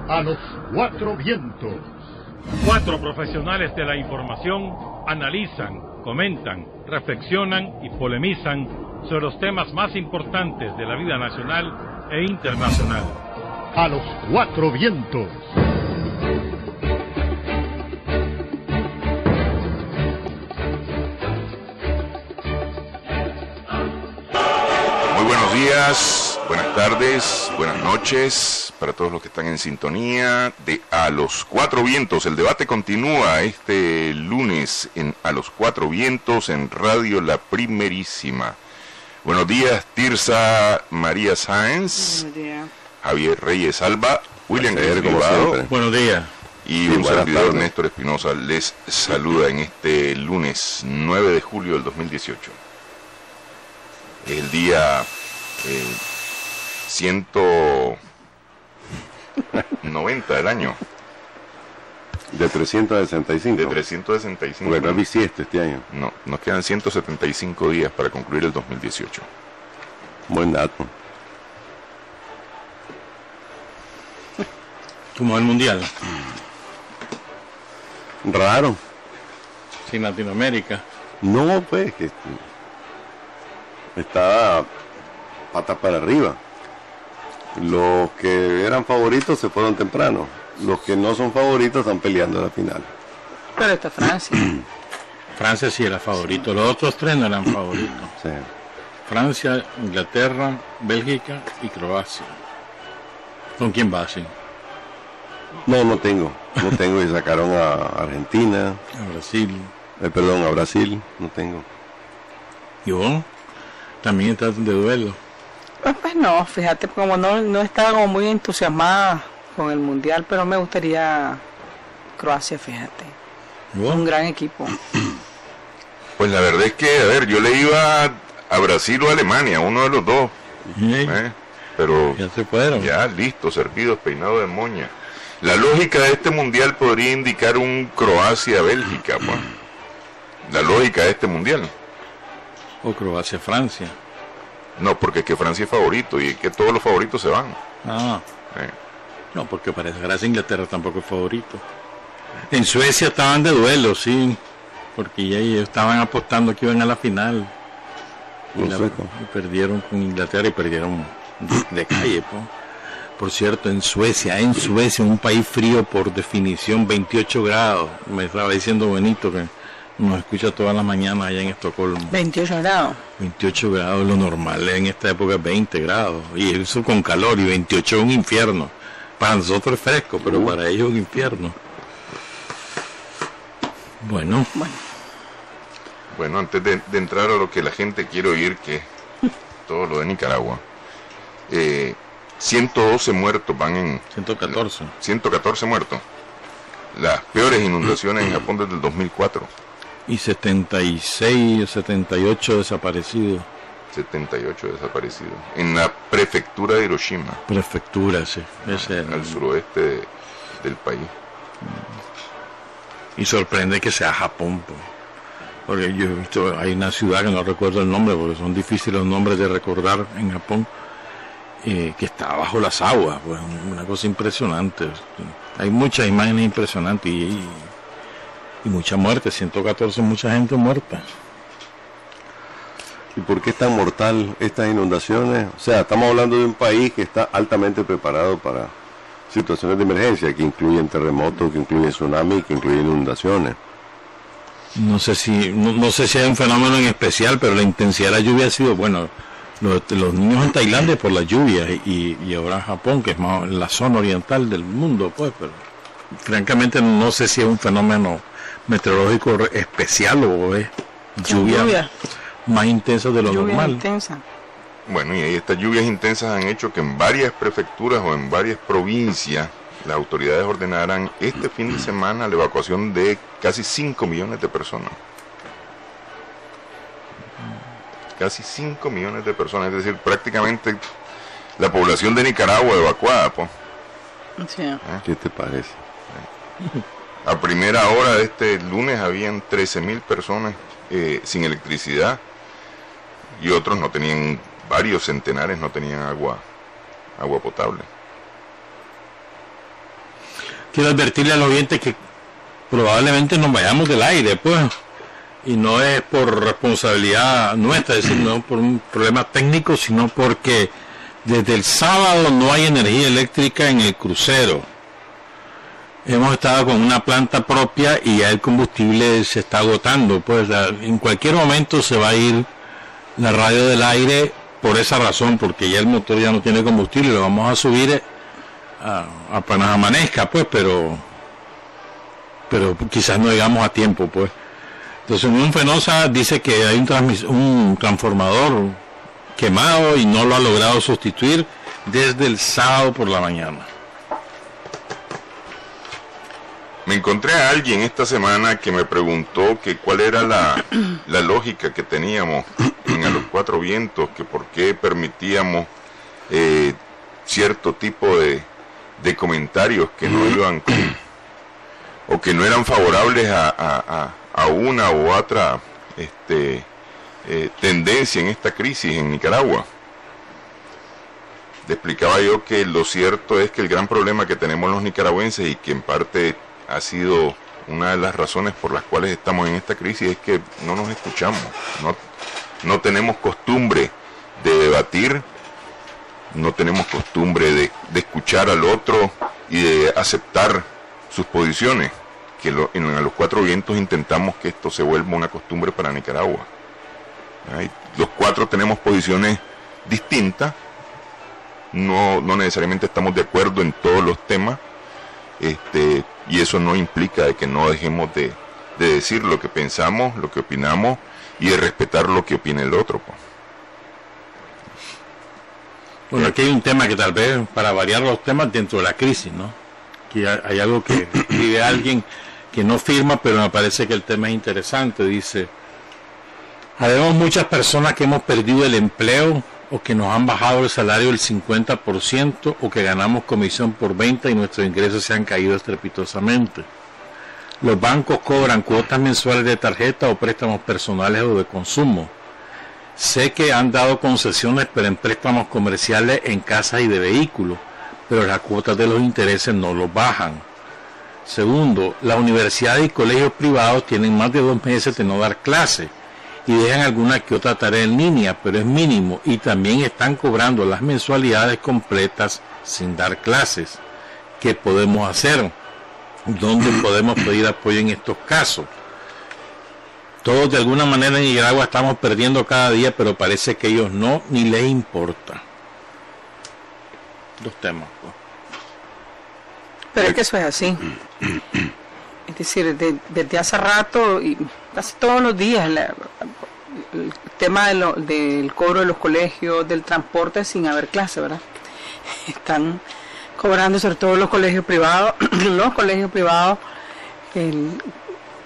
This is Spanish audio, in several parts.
A los cuatro vientos. Cuatro profesionales de la información analizan, comentan, reflexionan y polemizan sobre los temas más importantes de la vida nacional e internacional. A los cuatro vientos. Muy buenos días, buenas tardes, buenas noches para todos los que están en sintonía de A los Cuatro Vientos. El debate continúa este lunes en A los Cuatro Vientos en Radio La Primerísima. Buenos días, Tirsa María Sáenz. Buenos días. Javier Reyes Alba, William Guerrero. Buenos días. Y un servidor, Néstor Espinosa, les saluda en este lunes 9 de julio del 2018. Es el día 190 del año. De 365. De 365. Porque no es bisiesto este año. No, nos quedan 175 días para concluir el 2018. Buen dato. Como el mundial. Raro. Sin Latinoamérica. No, pues, que está patas para arriba. Los que eran favoritos se fueron temprano. Los que no son favoritos están peleando la final. Pero está Francia. Francia sí era favorito. Los otros tres no eran favoritos. Sí. Francia, Inglaterra, Bélgica y Croacia. ¿Con quién va así? No tengo. No tengo y sacaron a Argentina. A Brasil. Perdón, a Brasil. No tengo. ¿Y vos? También estás de duelo. Pues no, fíjate, como no estaba como muy entusiasmada con el mundial, pero me gustaría Croacia, fíjate. Un gran equipo. Pues la verdad es que, a ver, yo le iba a Brasil o a Alemania, uno de los dos. Pero ya se fueron. Ya listos, servidos, peinados de moña. La lógica de este mundial podría indicar un Croacia-Bélgica, pues. La lógica de este mundial. O Croacia-Francia. No, porque es que Francia es favorito y es que todos los favoritos se van. No, porque para desgracia Inglaterra tampoco es favorito. En Suecia estaban de duelo, sí, porque ya ellos estaban apostando que iban a la final. Y perdieron con Inglaterra y perdieron de calle, pues. Por cierto, en Suecia, un país frío por definición, 28 grados. Me estaba diciendo Benito que nos escucha todas las mañanas allá en Estocolmo. 28 grados. 28 grados, lo normal en esta época es 20 grados. Y eso con calor, y 28 es un infierno. Para nosotros es fresco, pero para ellos es un infierno. Bueno, antes de entrar a lo que la gente quiere oír, que es todo lo de Nicaragua, 112 muertos van en... 114. 114 muertos. Las peores inundaciones en Japón desde el 2004. Y 76 o 78 desaparecidos. 78 desaparecidos. En la prefectura de Hiroshima. Prefectura, sí. Al suroeste del país. Y sorprende que sea Japón, pues. Porque yo he visto, hay una ciudad que no recuerdo el nombre, porque son difíciles los nombres de recordar en Japón, que está bajo las aguas, pues una cosa impresionante. Hay muchas imágenes impresionantes y mucha muerte, 114, mucha gente muerta. ¿Y por qué es tan mortal estas inundaciones? O sea, estamos hablando de un país que está altamente preparado para situaciones de emergencia, que incluyen terremotos, que incluyen tsunamis, que incluyen inundaciones. No sé si hay un fenómeno en especial, pero la intensidad de la lluvia ha sido, bueno, los niños en Tailandia por las lluvias y ahora en Japón, que es más la zona oriental del mundo, pues, pero francamente no sé si es un fenómeno meteorológico especial o es lluvia más intensa de lo normal. Intensa. Bueno, y estas lluvias intensas han hecho que en varias prefecturas o en varias provincias las autoridades ordenaran este fin de semana la evacuación de casi 5 millones de personas. Casi 5 millones de personas, es decir, prácticamente la población de Nicaragua evacuada, pues. Sí. ¿Qué te parece? A primera hora de este lunes habían 13.000 personas sin electricidad y otros no tenían, varios centenares no tenían agua agua potable. Quiero advertirle a los oyentes que probablemente nos vayamos del aire, pues, y no es por responsabilidad nuestra, es decir, no por un problema técnico, sino porque desde el sábado no hay energía eléctrica en el crucero. Hemos estado con una planta propia y ya el combustible se está agotando, pues en cualquier momento se va a ir la radio del aire por esa razón, porque ya el motor ya no tiene combustible, lo vamos a subir apenas amanezca, pues, pero quizás no llegamos a tiempo, pues. Entonces un Fenosa dice que hay un transformador quemado y no lo ha logrado sustituir desde el sábado por la mañana. Me encontré a alguien esta semana que me preguntó que cuál era la lógica que teníamos en A los Cuatro Vientos, que por qué permitíamos cierto tipo de comentarios que no iban o que no eran favorables a una u otra tendencia en esta crisis en Nicaragua. Le explicaba yo que lo cierto es que el gran problema que tenemos los nicaragüenses, y que en parte ha sido una de las razones por las cuales estamos en esta crisis, es que no nos escuchamos, no tenemos costumbre de debatir, no tenemos costumbre de escuchar al otro y de aceptar sus posiciones, que en A los Cuatro Vientos intentamos que esto se vuelva una costumbre para Nicaragua. Los cuatro tenemos posiciones distintas, no necesariamente estamos de acuerdo en todos los temas, y eso no implica de que no dejemos de decir lo que pensamos, lo que opinamos, y de respetar lo que opine el otro, pues. Bueno, aquí hay un tema que tal vez, para variar los temas dentro de la crisis, ¿no? Aquí hay algo que escribe alguien que no firma, pero me parece que el tema es interesante. Dice: habemos muchas personas que hemos perdido el empleo, o que nos han bajado el salario del 50%, o que ganamos comisión por venta y nuestros ingresos se han caído estrepitosamente. Los bancos cobran cuotas mensuales de tarjeta o préstamos personales o de consumo. Sé que han dado concesiones, pero en préstamos comerciales, en casas y de vehículos, pero las cuotas de los intereses no los bajan. Segundo, las universidades y colegios privados tienen más de 2 meses de no dar clases y dejan alguna que otra tarea en línea, pero es mínimo, y también están cobrando las mensualidades completas sin dar clases. ¿Qué podemos hacer? ¿Dónde podemos pedir apoyo en estos casos? Todos de alguna manera en Nicaragua estamos perdiendo cada día, pero parece que ellos no, ni les importa. Dos temas, pues. Pero es que eso es así. Es decir, desde hace rato, y casi todos los días, el tema del cobro de los colegios, del transporte sin haber clase, ¿verdad? Están cobrando, sobre todo los colegios privados,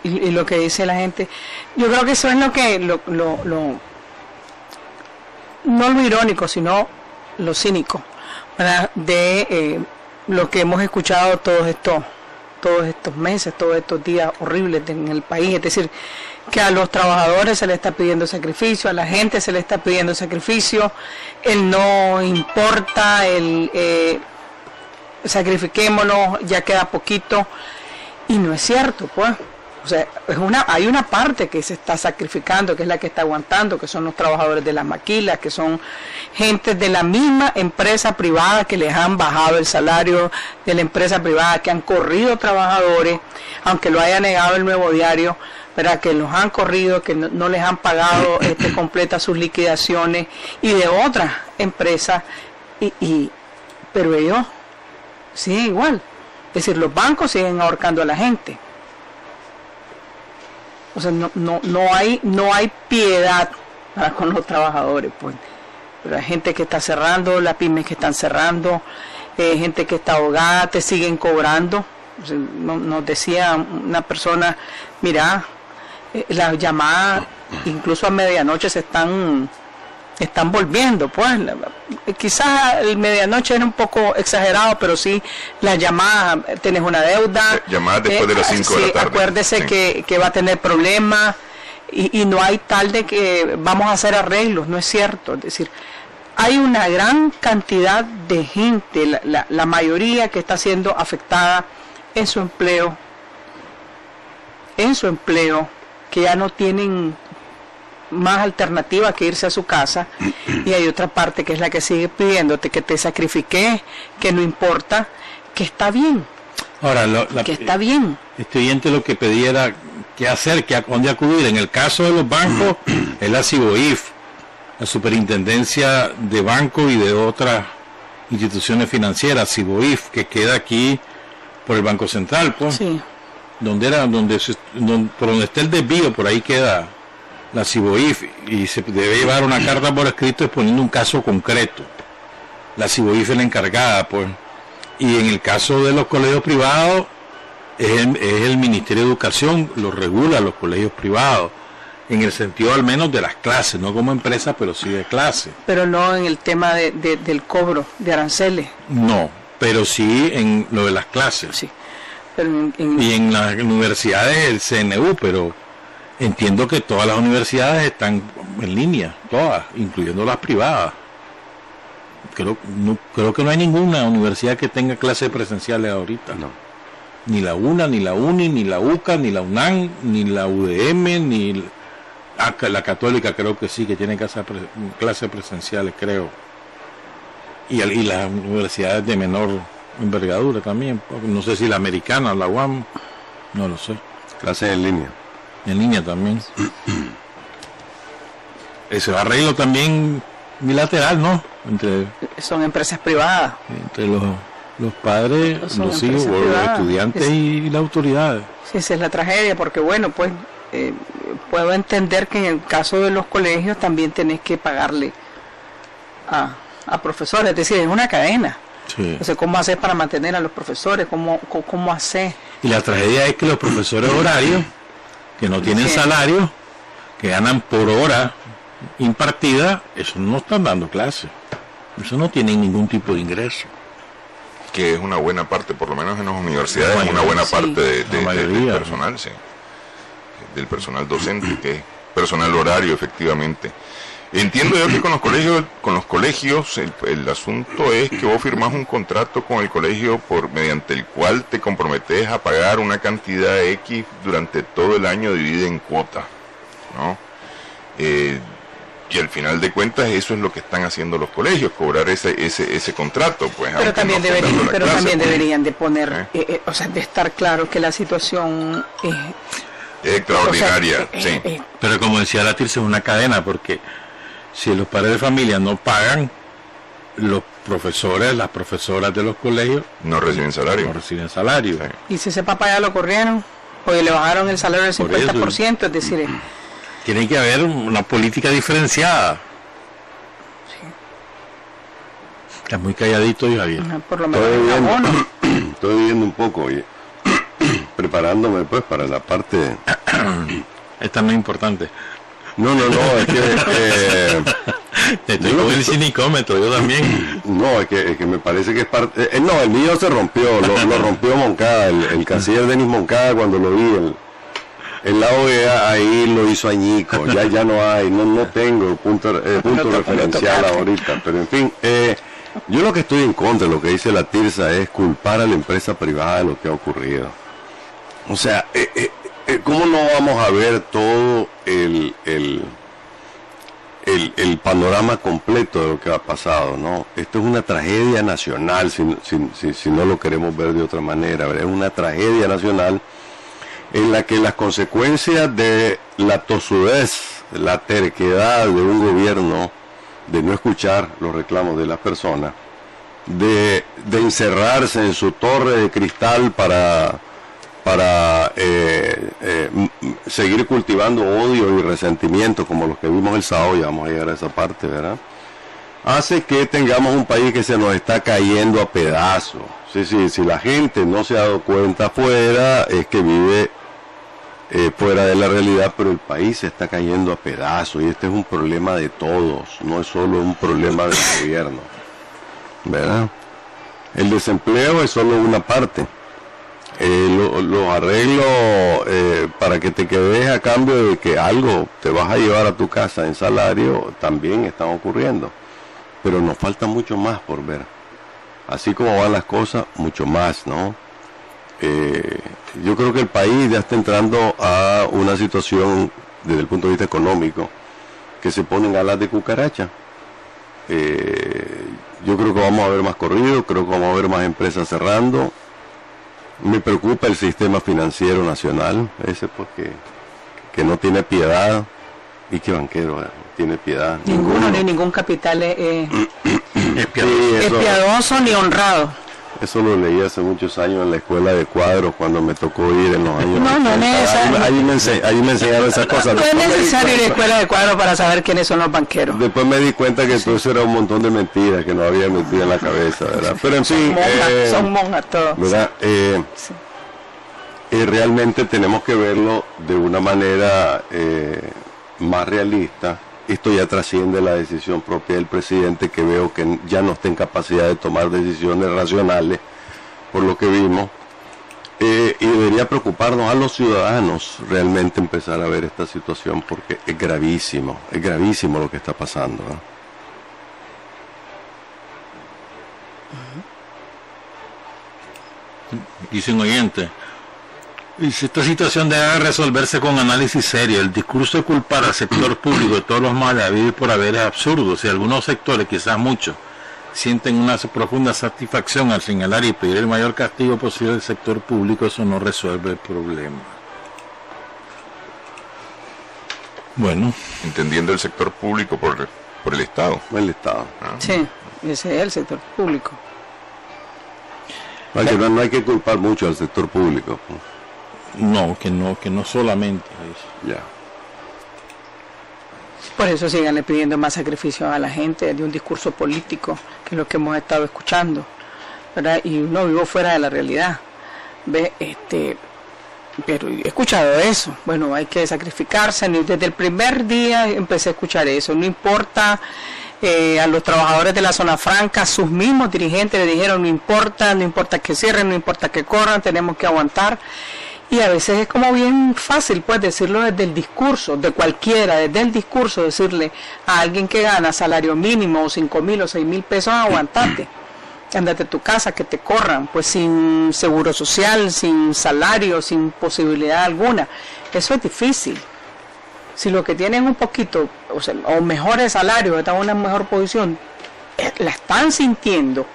y lo que dice la gente. Yo creo que eso es no lo irónico, sino lo cínico, ¿verdad? De lo que hemos escuchado todos estos meses, todos estos días horribles en el país. Es decir, que a los trabajadores se les está pidiendo sacrificio, a la gente se les está pidiendo sacrificio, el no importa, sacrifiquémonos, ya queda poquito, y no es cierto, pues. O sea, hay una parte que se está sacrificando, que es la que está aguantando, que son los trabajadores de las maquilas, que son gente de la misma empresa privada que les han bajado el salario, de la empresa privada, que han corrido trabajadores, aunque lo haya negado el Nuevo Diario, ¿verdad? Que los han corrido, que no les han pagado completas sus liquidaciones, y de otras empresas, pero ellos siguen igual. Es decir, los bancos siguen ahorcando a la gente. O sea, no hay piedad con los trabajadores, pues. Pero hay gente que está cerrando, las pymes que están cerrando, gente que está ahogada, te siguen cobrando. O sea, nos decía una persona, mira, las llamadas incluso a medianoche se están volviendo, pues. Quizás el medianoche era un poco exagerado, pero sí, las llamadas, tenés una deuda. Llamadas después de las 5 de la tarde. Acuérdese sí. que va a tener problemas, y no hay tal de que vamos a hacer arreglos, no es cierto. Es decir, hay una gran cantidad de gente, la mayoría que está siendo afectada en su empleo, que ya no tienen más alternativa que irse a su casa, y hay otra parte que es la que sigue pidiéndote que te sacrifiques, que no importa, que está bien. Ahora, que está bien. Este oyente lo que pedía era qué hacer, a dónde acudir. En el caso de los bancos, es la SIBOIF, la Superintendencia de Bancos y de otras instituciones financieras, SIBOIF, que queda aquí por el Banco Central, pues. Sí. Por donde esté el desvío, por ahí queda la SIBOIF, y se debe llevar una carta por escrito exponiendo un caso concreto. La SIBOIF es la encargada, pues. Y en el caso de los colegios privados, es el Ministerio de Educación, lo regula los colegios privados, en el sentido al menos de las clases, no como empresa, pero sí de clases. Pero no en el tema del cobro de aranceles. No, pero sí en lo de las clases. Sí. Pero y en las universidades el CNU, pero entiendo que todas las universidades están en línea, todas, incluyendo las privadas. Creo que no hay ninguna universidad que tenga clases presenciales ahorita. No. Ni la UNA, ni la UNI, ni la UCA, ni la UNAM, ni la UDM, ni la Católica creo que sí, que tiene clases presenciales, creo. Y las universidades de menor envergadura también. No sé si la americana, la UAM, no lo sé. Clases en línea. En línea también. Ese arreglo también bilateral, ¿no? Son empresas privadas. Entre los padres, los hijos, los estudiantes y las autoridades. Sí, esa es la tragedia, porque bueno, pues puedo entender que en el caso de los colegios también tenés que pagarle a profesores, es decir, es una cadena. Sí. Entonces, ¿cómo haces para mantener a los profesores? ¿Cómo haces? Y la tragedia es que los profesores horarios, que no tienen salario, que ganan por hora impartida, eso no están dando clases. Eso no tienen ningún tipo de ingreso. Que es una buena parte, por lo menos en las universidades, es una buena parte del personal, sí. Del personal docente, que es personal horario, efectivamente. Entiendo yo que con los colegios el asunto es que vos firmás un contrato con el colegio mediante el cual te comprometes a pagar una cantidad X durante todo el año dividida en cuotas, ¿no? Y al final de cuentas eso es lo que están haciendo los colegios, cobrar ese contrato, pues. Pero también deberían de poner, o sea, de estar claro que la situación es extraordinaria, sí. Pero como decía la Tirsa, es una cadena, porque si los padres de familia no pagan, los profesores, las profesoras de los colegios no reciben salario. Sí. Y si ese papá ya lo corrieron, o le bajaron el salario del 50%, es decir... Tiene que haber una política diferenciada. Sí. Está muy calladito, Javier. Por lo menos estoy viendo un poco y preparándome pues para la parte... Esta no es importante. No, es que... Estoy con el cinicómetro, yo también. No, es que me parece que es parte... no, el mío se rompió, lo rompió Moncada, el canciller Denis Moncada, cuando lo vi, en la OEA ahí lo hizo añico, ya no hay, no tengo punto referencial ahorita, pero en fin, yo lo que estoy en contra de lo que dice la Tirsa es culpar a la empresa privada de lo que ha ocurrido. O sea, ¿cómo no vamos a ver todo el panorama completo de lo que ha pasado, ¿no? Esto es una tragedia nacional, si no lo queremos ver de otra manera, ¿verdad? Es una tragedia nacional en la que las consecuencias de la tosudez, la terquedad de un gobierno de no escuchar los reclamos de las personas, de encerrarse en su torre de cristal para seguir cultivando odio y resentimiento como los que vimos el sábado, ya vamos a llegar a esa parte, ¿verdad? Hace que tengamos un país que se nos está cayendo a pedazos. Si la gente no se ha dado cuenta afuera, es que vive fuera de la realidad, pero el país se está cayendo a pedazos y este es un problema de todos, no es solo un problema del gobierno, ¿verdad? El desempleo es solo una parte. Los arreglos para que te quedes a cambio de que algo te vas a llevar a tu casa en salario también están ocurriendo, pero nos falta mucho más por ver. Así como van las cosas, mucho más, ¿no? Yo creo que el país ya está entrando a una situación, desde el punto de vista económico, que se ponen alas de cucaracha. Yo creo que vamos a ver más corrido, creo que vamos a ver más empresas cerrando. Me preocupa el sistema financiero nacional, ese porque que no tiene piedad. ¿Y qué banquero tiene piedad? Ninguno, ni ningún capital es piadoso. piadoso ni honrado. Eso lo leí hace muchos años en la escuela de cuadros, cuando me tocó ir en los años No, 80. no es necesario. Ahí me enseñaron esas cosas. No es necesario ir a la escuela de cuadros para saber quiénes son los banqueros. Después me di cuenta que todo eso era un montón de mentiras que no había metido en la cabeza, ¿verdad? Pero en fin, Son monjas todos. ¿verdad? Realmente tenemos que verlo de una manera más realista. Esto ya trasciende la decisión propia del presidente, que veo que ya no está en capacidad de tomar decisiones racionales, por lo que vimos, y debería preocuparnos a los ciudadanos realmente empezar a ver esta situación, porque es gravísimo lo que está pasando, ¿no? Dice un oyente, y si esta situación debe resolverse con análisis serio, el discurso de culpar al sector público de todos los males habidos por haber es absurdo. Si algunos sectores, quizás muchos, sienten una profunda satisfacción al señalar y pedir el mayor castigo posible al sector público, eso no resuelve el problema. Bueno, Entendiendo el sector público por el Estado. El Estado. Sí, ese es el sector público. No hay que culpar mucho al sector público. no, que no solamente eso. Ya. Por eso síganle pidiendo más sacrificios a la gente de un discurso político, que es lo que hemos estado escuchando, ¿verdad? Y uno vivo fuera de la realidad. ¿Ve? Pero he escuchado eso. Bueno, hay que sacrificarse. Desde el primer día empecé a escuchar eso. No importa, a los trabajadores de la zona franca, sus mismos dirigentes le dijeron, no importa que cierren, no importa que corran, tenemos que aguantar. Y a veces es como bien fácil, pues, decirlo desde el discurso, de cualquiera, desde el discurso, decirle a alguien que gana salario mínimo, o 5,000 o 6,000 pesos, aguantate, andate a tu casa, que te corran, pues sin seguro social, sin salario, sin posibilidad alguna. Eso es difícil. Si lo que tienen un poquito, o mejores salarios, están en una mejor posición, la están sintiendo,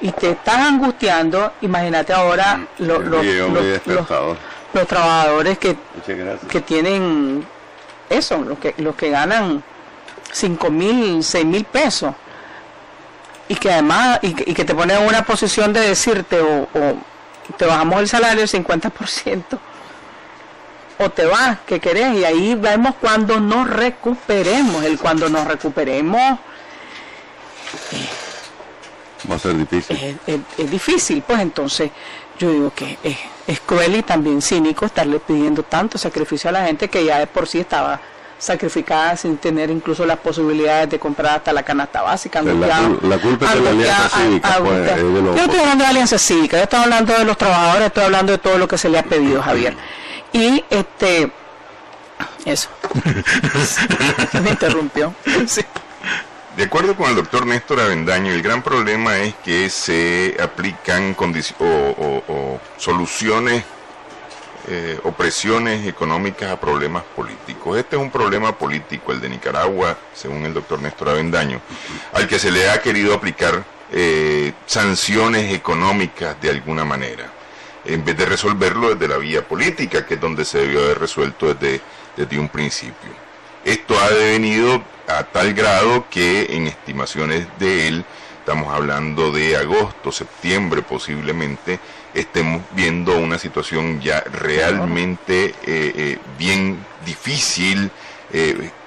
y te están angustiando, imagínate ahora los trabajadores que tienen eso, los que ganan 5,000, 6,000 pesos, y que además y que te ponen en una posición de decirte o te bajamos el salario el 50%, o te vas, que querés, y ahí vemos cuando nos recuperemos. Cuando nos recuperemos va a ser difícil. Es difícil, pues. Entonces yo digo que es cruel y también cínico estarle pidiendo tanto sacrificio a la gente que ya de por sí estaba sacrificada sin tener incluso las posibilidades de comprar hasta la canasta básica. La culpa es de la Alianza Cívica, pues, yo no estoy hablando de la Alianza Cívica, yo estoy hablando de los trabajadores, estoy hablando de todo lo que se le ha pedido, Javier. Y eso se me interrumpió. Sí. De acuerdo con el doctor Néstor Avendaño, el gran problema es que se aplican soluciones o presiones económicas a problemas políticos. Este es un problema político, el de Nicaragua, según el doctor Néstor Avendaño, al que se le ha querido aplicar sanciones económicas de alguna manera, en vez de resolverlo desde la vía política, que es donde se debió haber resuelto desde un principio. Esto ha devenido a tal grado que en estimaciones de él, estamos hablando de agosto, septiembre posiblemente, estemos viendo una situación ya realmente bien difícil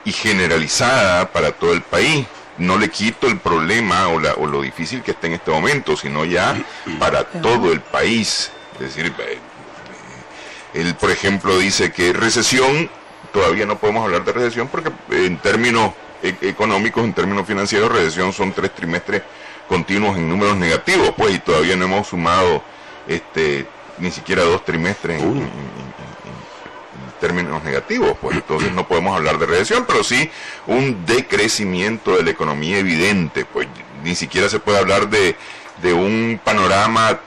y generalizada para todo el país. No le quito el problema o lo difícil que está en este momento, sino ya para todo el país. Es decir, él, por ejemplo, dice que recesión, todavía no podemos hablar de recesión porque en términos económicos, en términos financieros, recesión son 3 trimestres continuos en números negativos, pues, y todavía no hemos sumado ni siquiera 2 trimestres en términos negativos, pues entonces no podemos hablar de recesión, pero sí un decrecimiento de la economía evidente, pues ni siquiera se puede hablar de un panorama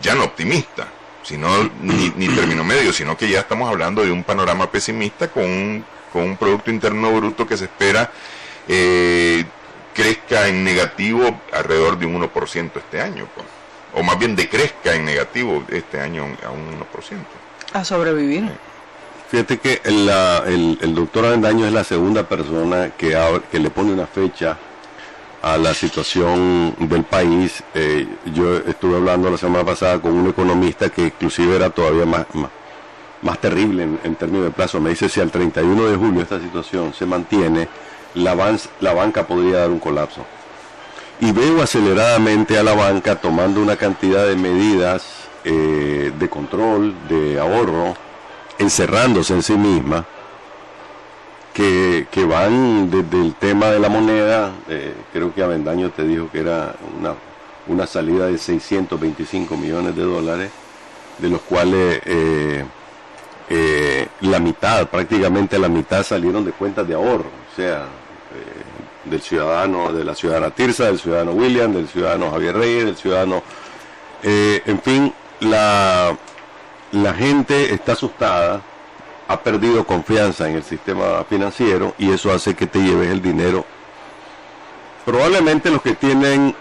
ya no optimista, sino ni término medio, sino que ya estamos hablando de un panorama pesimista con un Producto Interno Bruto que se espera crezca en negativo alrededor de un 1% este año, pues, o más bien decrezca en negativo este año a un 1%. A sobrevivir. Fíjate que el doctor Avendaño es la segunda persona que le pone una fecha a la situación del país. Yo estuve hablando la semana pasada con un economista que inclusive era todavía más terrible en términos de plazo. Me dice, si al 31 de julio esta situación se mantiene, la banca podría dar un colapso. Y veo aceleradamente a la banca tomando una cantidad de medidas de control, de ahorro, encerrándose en sí misma, que van desde el tema de la moneda. Creo que Avendaño te dijo que era una salida de 625 millones de dólares, de los cuales prácticamente la mitad salieron de cuentas de ahorro, o sea, del ciudadano, de la ciudadana Tirsa, del ciudadano William, del ciudadano Javier Reyes, del ciudadano, en fin, la gente está asustada, ha perdido confianza en el sistema financiero y eso hace que te lleves el dinero. Probablemente los que tienen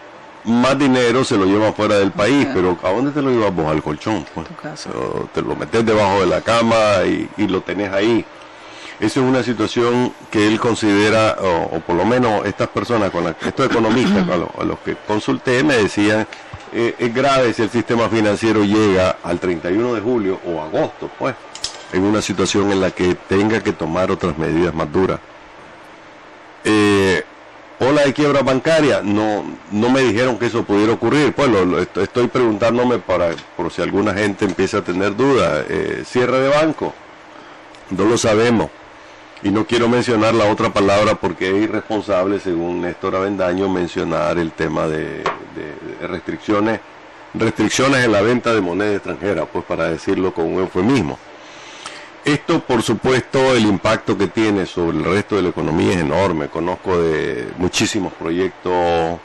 más dinero se lo llevan fuera del país, pero ¿a dónde te lo llevas vos? Al colchón, pues. O te lo metes debajo de la cama y lo tenés ahí. Esa es una situación que él considera, o por lo menos estas personas, estos economistas a los que consulté, me decían, es grave si el sistema financiero llega al 31 de julio o agosto, pues, en una situación en la que tenga que tomar otras medidas más duras. Ola de quiebra bancaria, no me dijeron que eso pudiera ocurrir. Pues estoy preguntándome por si alguna gente empieza a tener dudas. Cierre de banco, no lo sabemos. Y no quiero mencionar la otra palabra porque es irresponsable, según Néstor Avendaño, mencionar el tema de restricciones en la venta de moneda extranjera, pues, para decirlo con un eufemismo. Esto, por supuesto, el impacto que tiene sobre el resto de la economía es enorme. Conozco de muchísimos proyectos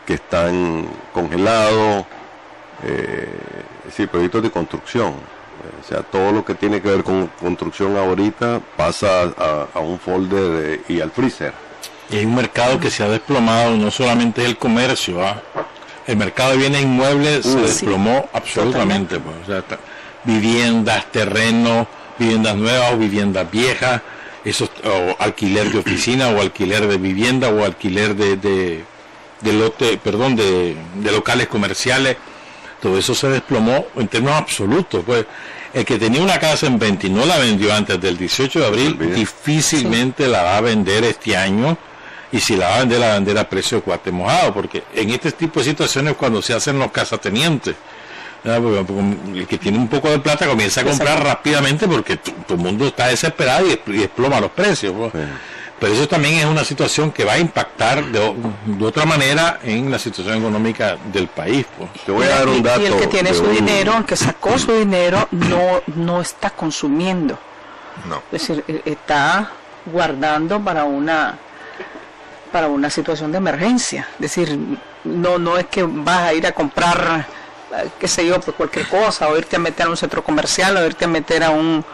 que están congelados, proyectos de construcción. O sea, todo lo que tiene que ver con construcción ahorita pasa a un folder y al freezer. Y hay un mercado que se ha desplomado, no solamente el comercio, el mercado de bienes inmuebles se desplomó absolutamente. Pues, o sea, viviendas, terrenos, viviendas nuevas o viviendas viejas, o alquiler de oficina o alquiler de vivienda o alquiler de locales comerciales. Todo eso se desplomó en términos absolutos. Pues el que tenía una casa en 20 y no la vendió antes del 18 de abril, difícilmente la va a vender este año, y si la va a vender a precio de cuate mojado, porque en este tipo de situaciones cuando se hacen los casatenientes, porque el que tiene un poco de plata comienza a comprar rápidamente porque todo el mundo está desesperado y desploma los precios, pues. Sí. Pero eso también es una situación que va a impactar de otra manera en la situación económica del país, pues. Te voy a dar un dato. Y el que tiene su dinero, el que sacó su dinero, no está consumiendo. No. Es decir, está guardando para una situación de emergencia. Es decir, no es que vas a ir a comprar, qué sé yo, pues cualquier cosa, o irte a meter a un centro comercial, o irte a meter a un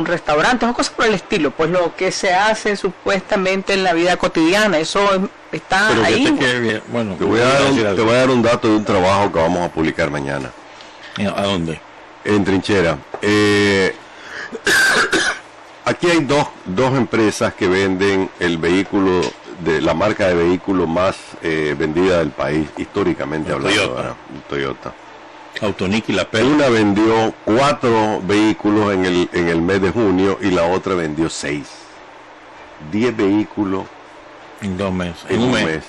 restaurante, o cosas por el estilo, pues lo que se hace supuestamente en la vida cotidiana, eso está pero ahí. Te voy a dar un dato de un trabajo que vamos a publicar mañana. ¿A dónde? En Trinchera. Aquí hay dos empresas que venden el vehículo, de la marca de vehículo más vendida del país, históricamente hablando, Toyota. Autonic y la Pell. Una vendió 4 vehículos en el mes de junio y la otra vendió 6. 10 vehículos en 2 meses. En un mes.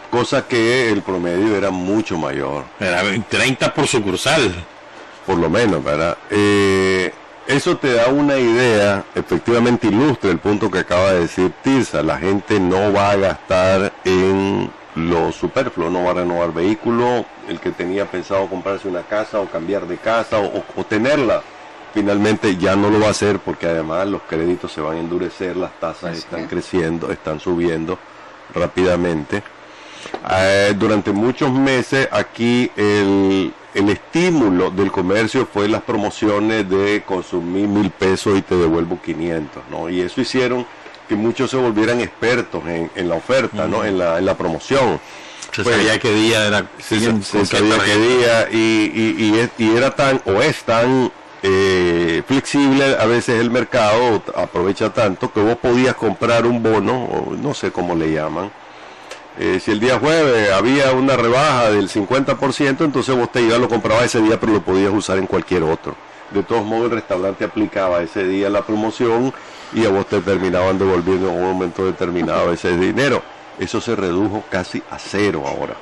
Cosa que el promedio era mucho mayor. Era 30 por sucursal. Por lo menos, ¿verdad? Eso te da una idea, efectivamente ilustra el punto que acaba de decir Tirsa. La gente no va a gastar en lo superfluo, no va a renovar vehículos. El que tenía pensado comprarse una casa o cambiar de casa o tenerla finalmente ya no lo va a hacer porque además los créditos se van a endurecer, las tasas están creciendo, están subiendo rápidamente. Durante muchos meses aquí el estímulo del comercio fue las promociones de consumir 1,000 pesos y te devuelvo 500, ¿no? Y eso hicieron que muchos se volvieran expertos en la oferta, ¿no? En la promoción. Se sabía qué día era. Se sabía qué día y era tan, o es tan flexible a veces el mercado, aprovecha tanto que vos podías comprar un bono, o no sé cómo le llaman. Si el día jueves había una rebaja del 50%, entonces vos te ibas, lo comprabas ese día, pero lo podías usar en cualquier otro. De todos modos, el restaurante aplicaba ese día la promoción y a vos te terminaban devolviendo en un momento determinado ese dinero. Eso se redujo casi a cero ahora.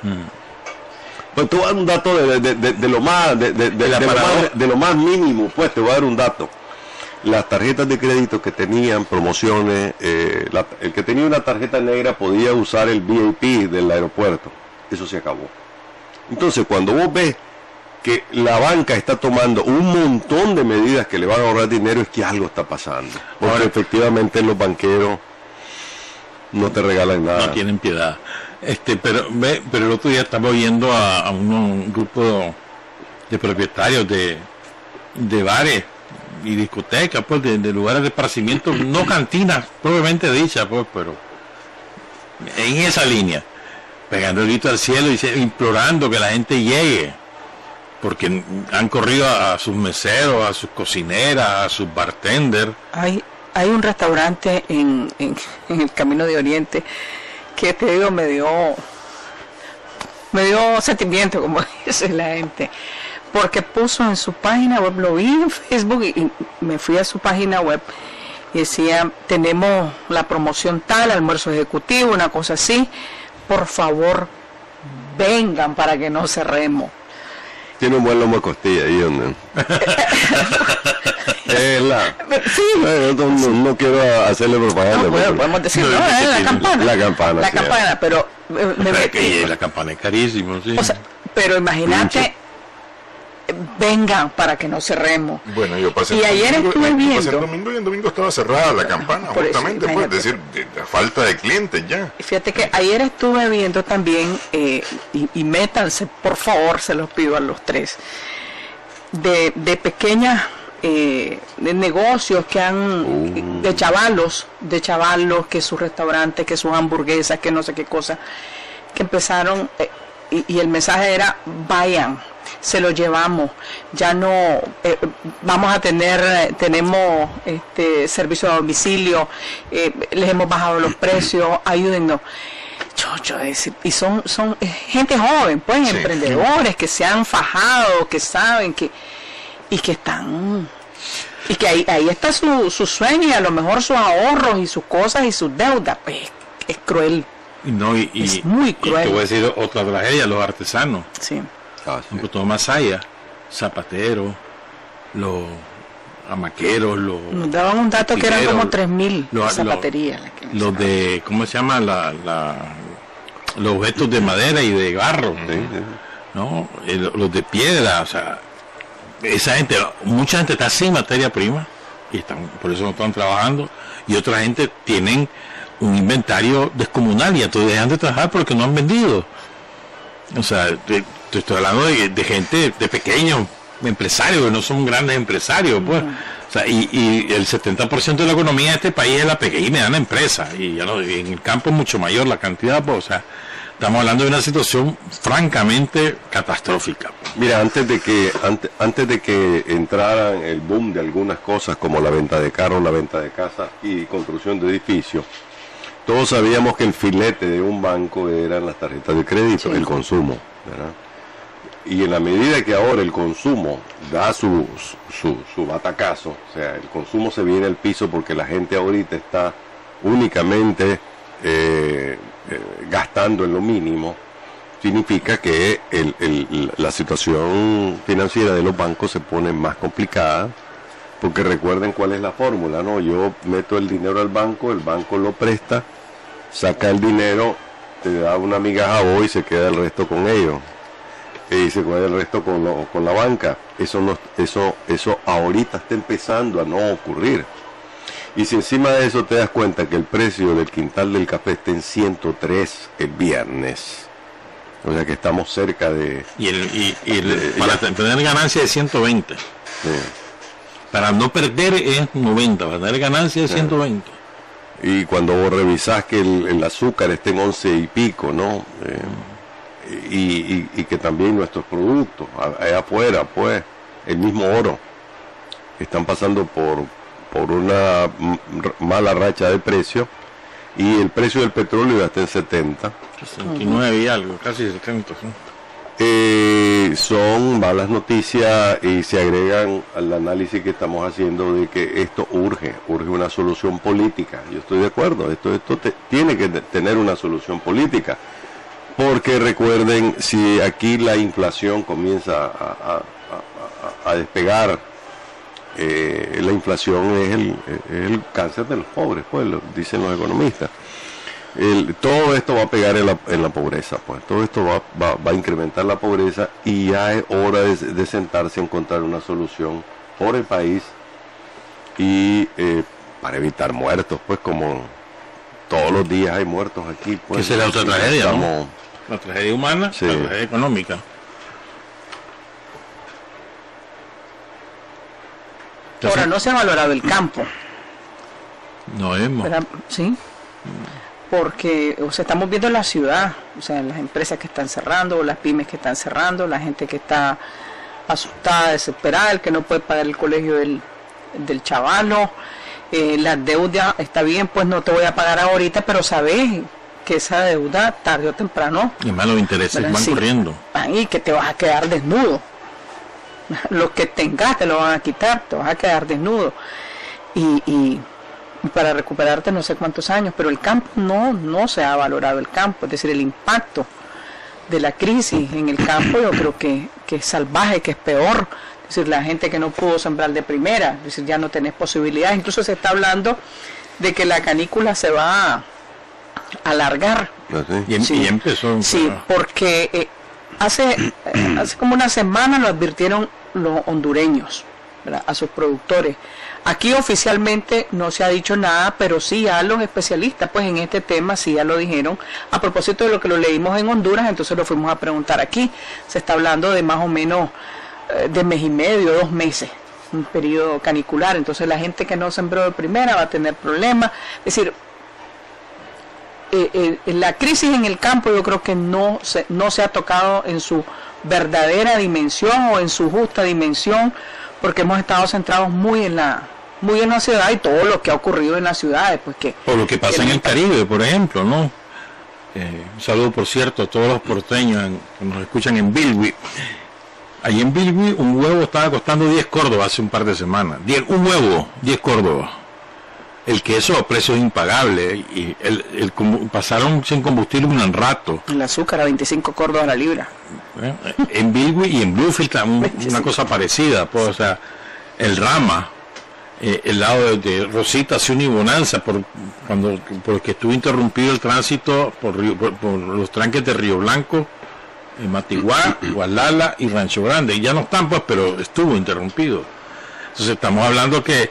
Pues te voy a dar un dato de lo más mínimo, pues te voy a dar un dato. Las tarjetas de crédito que tenían promociones, el que tenía una tarjeta negra podía usar el VIP del aeropuerto. Eso se acabó. Entonces, cuando vos ves que la banca está tomando un montón de medidas que le van a ahorrar dinero, es que algo está pasando. Porque ahora, efectivamente los banqueros no te regalan nada. No tienen piedad. Pero el otro día estaba oyendo a un grupo de propietarios de bares y discotecas, pues, de lugares de esparcimiento, no cantinas propiamente dichas, pues, pero en esa línea, pegando el grito al cielo y implorando que la gente llegue, porque han corrido a sus meseros, a sus cocineras, a sus bartenders. Hay un restaurante en el Camino de Oriente que te digo me dio sentimiento, como dice la gente, porque puso en su página web, lo vi en Facebook y me fui a su página web y decía, tenemos la promoción tal, almuerzo ejecutivo, una cosa así, por favor vengan para que no cerremos. Tiene un buen lomo de costilla ahí, ¿no? Sí. No quiero hacerle propaganda. No, podemos decir, la campana. La campana, pero... la campana es carísimo, sí. O sea, pero imagínate, vengan para que no cerremos. Bueno, yo pasé el domingo y el domingo estaba cerrada la campana, justamente, pues, decir, de falta de clientes ya. Fíjate que ayer estuve viendo también, y métanse, por favor, se los pido a los tres, de pequeñas... de negocios que han de chavalos que sus restaurantes, que sus hamburguesas, que no sé qué cosa, que empezaron y el mensaje era vayan, se lo llevamos, ya no vamos a tenemos servicio a domicilio, les hemos bajado los precios, ayúdennos. Y son gente joven, pues, sí, emprendedores que se han fajado, que saben que y que están y que ahí está su sueño y a lo mejor sus ahorros y sus cosas y sus deudas, pues es cruel. Es muy cruel. Y te voy a decir otra tragedia, los artesanos. Sí. Todo Masaya, zapateros, los amaqueros, nos daban un dato que eran como 3,000 zapaterías. Los de, ¿cómo se llama? Los objetos de madera y de barro, ¿no? Los de piedra, o sea, mucha gente está sin materia prima y por eso no están trabajando, y otra gente tienen un inventario descomunal y entonces dejan de trabajar porque no han vendido. O sea, te estoy hablando de gente, de pequeños empresarios que no son grandes empresarios, pues. O sea, y el 70% de la economía de este país es la pequeña y mediana empresa, y ya en el campo es mucho mayor la cantidad, pues. O sea, estamos hablando de una situación francamente catastrófica. Mira, antes de que entrara el boom de algunas cosas como la venta de carros, la venta de casas y construcción de edificios, todos sabíamos que el filete de un banco eran las tarjetas de crédito, sí, el consumo, ¿verdad? Y en la medida que ahora el consumo da su batacazo, o sea, el consumo se viene al piso porque la gente ahorita está únicamente gastando en lo mínimo, significa que la situación financiera de los bancos se pone más complicada, porque recuerden cuál es la fórmula, ¿no? Yo meto el dinero al banco, el banco lo presta, saca el dinero, te da una migaja hoy y se queda el resto con ellos. y se cuadra el resto con la banca. Eso ahorita está empezando a no ocurrir. Y si encima de eso te das cuenta que el precio del quintal del café está en 103 el viernes, o sea que estamos cerca de... Para tener ganancia de 120. Sí. Para no perder es 90, para tener ganancia de 120. Y cuando vos revisás que el azúcar está en 11 y pico, ¿no? Y que también nuestros productos allá afuera, pues, el mismo oro, están pasando por una mala racha de precio, y el precio del petróleo ya está en 70. 69 y algo, casi 70. ¿Sí? Son malas noticias y se agregan al análisis que estamos haciendo de que esto urge una solución política. Yo estoy de acuerdo, esto tiene que tener una solución política, porque recuerden, si aquí la inflación comienza a despegar, la inflación es el cáncer de los pobres, pues lo dicen los economistas. Todo esto va a pegar en la pobreza, pues todo esto va a incrementar la pobreza, y ya es hora de sentarse a encontrar una solución por el país, y para evitar muertos, pues como todos los días hay muertos aquí, pues. Que será otra tragedia, ¿no? La tragedia humana, sí. La tragedia económica. Ahora, no se ha valorado el campo. No hemos. Sí. Porque, o sea, estamos viendo la ciudad, o sea, las empresas que están cerrando, las pymes que están cerrando, la gente que está asustada, desesperada, el que no puede pagar el colegio del chavalo, la deuda, está bien, pues no te voy a pagar ahorita, pero sabes que esa deuda tarde o temprano... Y más los intereses van corriendo. Y que te vas a quedar desnudo. Lo que tengas te lo van a quitar, te vas a quedar desnudo. Y para recuperarte no sé cuántos años, pero el campo no se ha valorado el campo, es decir, el impacto de la crisis en el campo yo creo que es salvaje, que es peor, es decir, la gente que no pudo sembrar de primera, es decir, ya no tenés posibilidades, incluso se está hablando de que la canícula se va a alargar. Y empezó. Sí, porque hace como una semana lo advirtieron los hondureños, ¿verdad?, a sus productores. Aquí oficialmente no se ha dicho nada, pero sí ya los especialistas pues en este tema sí ya lo dijeron. A propósito de lo que lo leímos en Honduras, entonces lo fuimos a preguntar aquí. Se está hablando de más o menos de mes y medio, 2 meses, un periodo canicular. Entonces la gente que no sembró de primera va a tener problemas. Es decir, la crisis en el campo yo creo que no se ha tocado en su verdadera dimensión o en su justa dimensión, porque hemos estado centrados muy en la ciudad y todo lo que ha ocurrido en las ciudades, pues que... O lo que pasa en el Caribe, por ejemplo, ¿no? Un saludo, por cierto, a todos los porteños que nos escuchan en Bilwi. Allí en Bilwi un huevo estaba costando 10 córdobas hace un par de semanas. Un huevo, 10 córdobas. El queso a precios impagables, y pasaron sin combustible un rato. El azúcar a 25 córdobas la libra. En Bilwi y en Bluefield una cosa parecida, pues, o sea, el Rama, el lado de Rosita hace una bonanza porque estuvo interrumpido el tránsito por los tranques de Río Blanco, Matiguá, Gualala y Rancho Grande, y ya no están, pues, pero estuvo interrumpido. Entonces estamos hablando que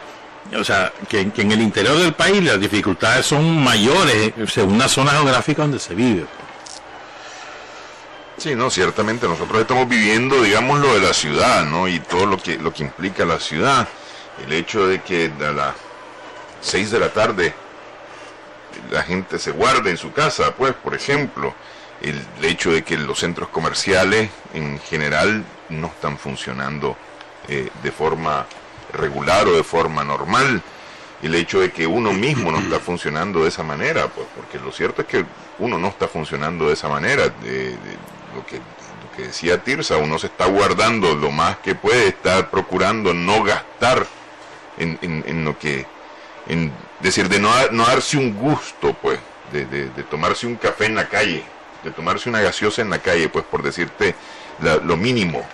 en el interior del país las dificultades son mayores según una zona geográfica donde se vive. Sí, no, ciertamente nosotros estamos viviendo, digamos, lo de la ciudad, ¿no? Y todo lo que implica la ciudad. El hecho de que a las 6 de la tarde la gente se guarde en su casa, pues, por ejemplo. El hecho de que los centros comerciales en general no están funcionando de forma regular o de forma normal. El hecho de que uno mismo no está funcionando de esa manera, pues, porque lo cierto es que uno no está funcionando de esa manera. Lo que decía Tirsa, uno se está guardando lo más que puede, está procurando no gastar en lo que, decir, de no darse un gusto, pues, de tomarse un café en la calle, de tomarse una gaseosa en la calle, pues, por decirte lo mínimo,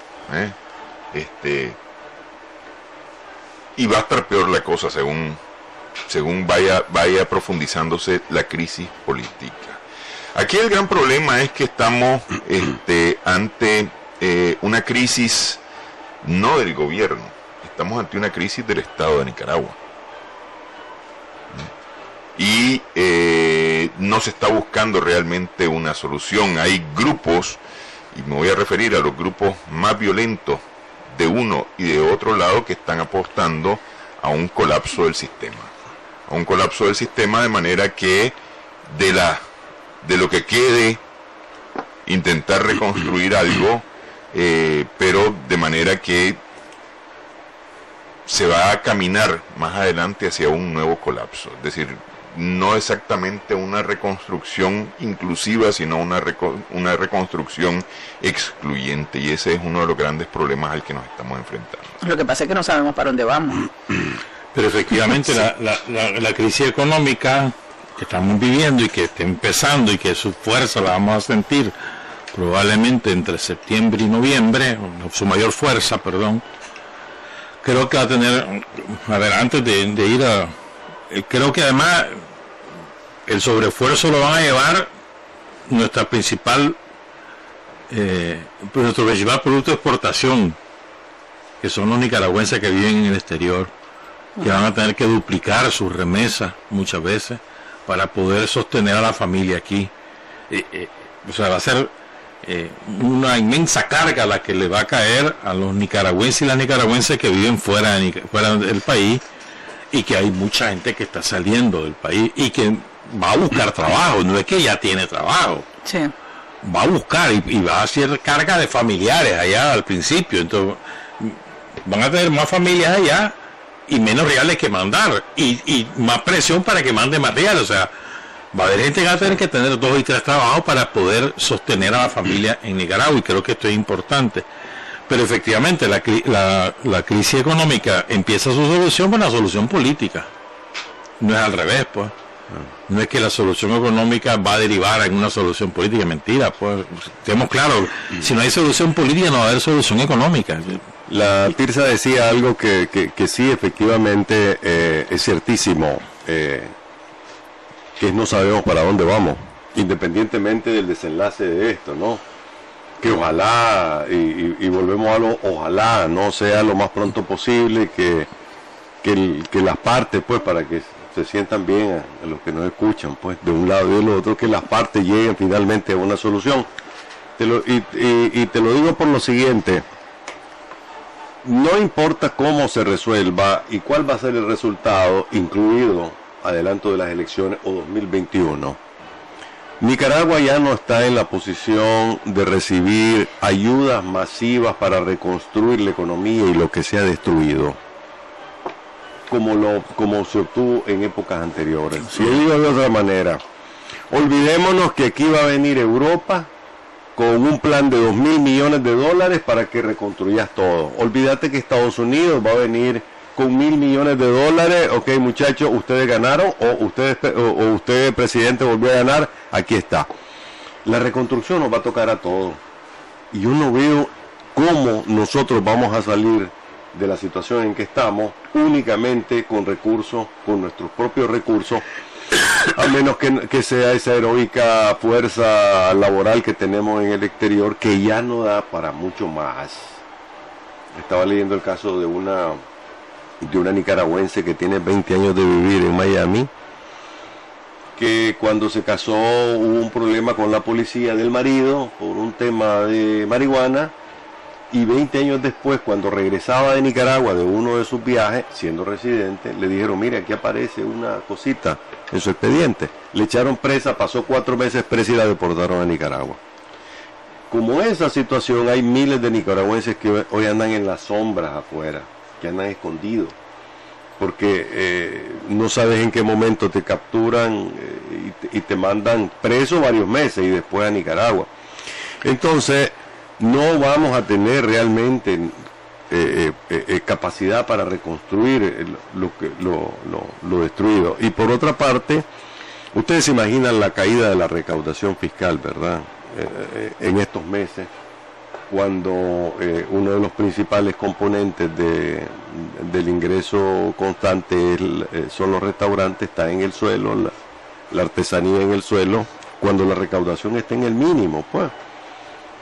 y va a estar peor la cosa según vaya profundizándose la crisis política. Aquí el gran problema es que estamos ante una crisis no del gobierno, estamos ante una crisis del Estado de Nicaragua. Y no se está buscando realmente una solución. Hay grupos, y me voy a referir a los grupos más violentos de uno y de otro lado, que están apostando a un colapso del sistema. A un colapso del sistema, de manera que de lo que quede, intentar reconstruir algo, pero de manera que se va a caminar más adelante hacia un nuevo colapso. Es decir, no exactamente una reconstrucción inclusiva, sino una reconstrucción excluyente, y ese es uno de los grandes problemas al que nos estamos enfrentando. Lo que pasa es que no sabemos para dónde vamos. Pero efectivamente la crisis económica que estamos viviendo y que está empezando y que su fuerza la vamos a sentir probablemente entre septiembre y noviembre, su mayor fuerza, perdón, creo que va a tener, a ver, antes de ir a, creo que además el sobreesfuerzo lo van a llevar nuestro principal producto de exportación, que son los nicaragüenses que viven en el exterior, que van a tener que duplicar sus remesas muchas veces para poder sostener a la familia aquí. O sea, va a ser una inmensa carga la que le va a caer a los nicaragüenses y las nicaragüenses que viven fuera del país, y que hay mucha gente que está saliendo del país y que va a buscar trabajo, no es que ya tiene trabajo, Sí. va a buscar y va a hacer carga de familiares allá al principio, entonces van a tener más familias allá y menos reales que mandar, y más presión para que mande material. O sea, va a haber gente que va a tener que tener 2 y 3 trabajos para poder sostener a la familia en Nicaragua, y creo que esto es importante. Pero efectivamente la crisis económica empieza su solución con la solución política, no es al revés, pues. No es que la solución económica va a derivar en una solución política, mentira, pues. Estemos claros, si no hay solución política no va a haber solución económica. La Tirsa decía algo que sí, efectivamente, es ciertísimo, que no sabemos para dónde vamos, independientemente del desenlace de esto, ¿no? Que ojalá, y volvemos a ojalá no sea lo más pronto posible, que las partes, pues, para que se sientan bien a los que nos escuchan, pues, de un lado y del otro, que las partes lleguen finalmente a una solución. Te lo digo por lo siguiente: no importa cómo se resuelva y cuál va a ser el resultado, incluido adelanto de las elecciones o 2021, Nicaragua ya no está en la posición de recibir ayudas masivas para reconstruir la economía y lo que se ha destruido, como se obtuvo en épocas anteriores. Si yo digo de otra manera, olvidémonos que aquí va a venir Europa con un plan de $2.000 millones para que reconstruyas todo. Olvídate que Estados Unidos va a venir con $1.000 millones. Ok, muchachos, ustedes ganaron, o usted, presidente, volvió a ganar, aquí está. La reconstrucción nos va a tocar a todos. Y yo no veo cómo nosotros vamos a salir de la situación en que estamos únicamente con recursos, con nuestros propios recursos, a menos que sea esa heroica fuerza laboral que tenemos en el exterior, que ya no da para mucho más. Estaba leyendo el caso de una nicaragüense que tiene 20 años de vivir en Miami, que cuando se casó hubo un problema con la policía del marido por un tema de marihuana, y 20 años después, cuando regresaba de Nicaragua de uno de sus viajes, siendo residente, le dijeron: mire, aquí aparece una cosita en su expediente. Le echaron presa, pasó 4 meses presa y la deportaron a Nicaragua. Como esa situación, hay miles de nicaragüenses que hoy andan en las sombras afuera, que andan escondidos, porque no sabes en qué momento te capturan y te mandan preso varios meses y después a Nicaragua. Entonces, no vamos a tener realmente capacidad para reconstruir lo destruido. Y por otra parte, ustedes se imaginan la caída de la recaudación fiscal, ¿verdad? En estos meses, cuando uno de los principales componentes del ingreso constante son los restaurantes, está en el suelo, la artesanía en el suelo, cuando la recaudación está en el mínimo, pues.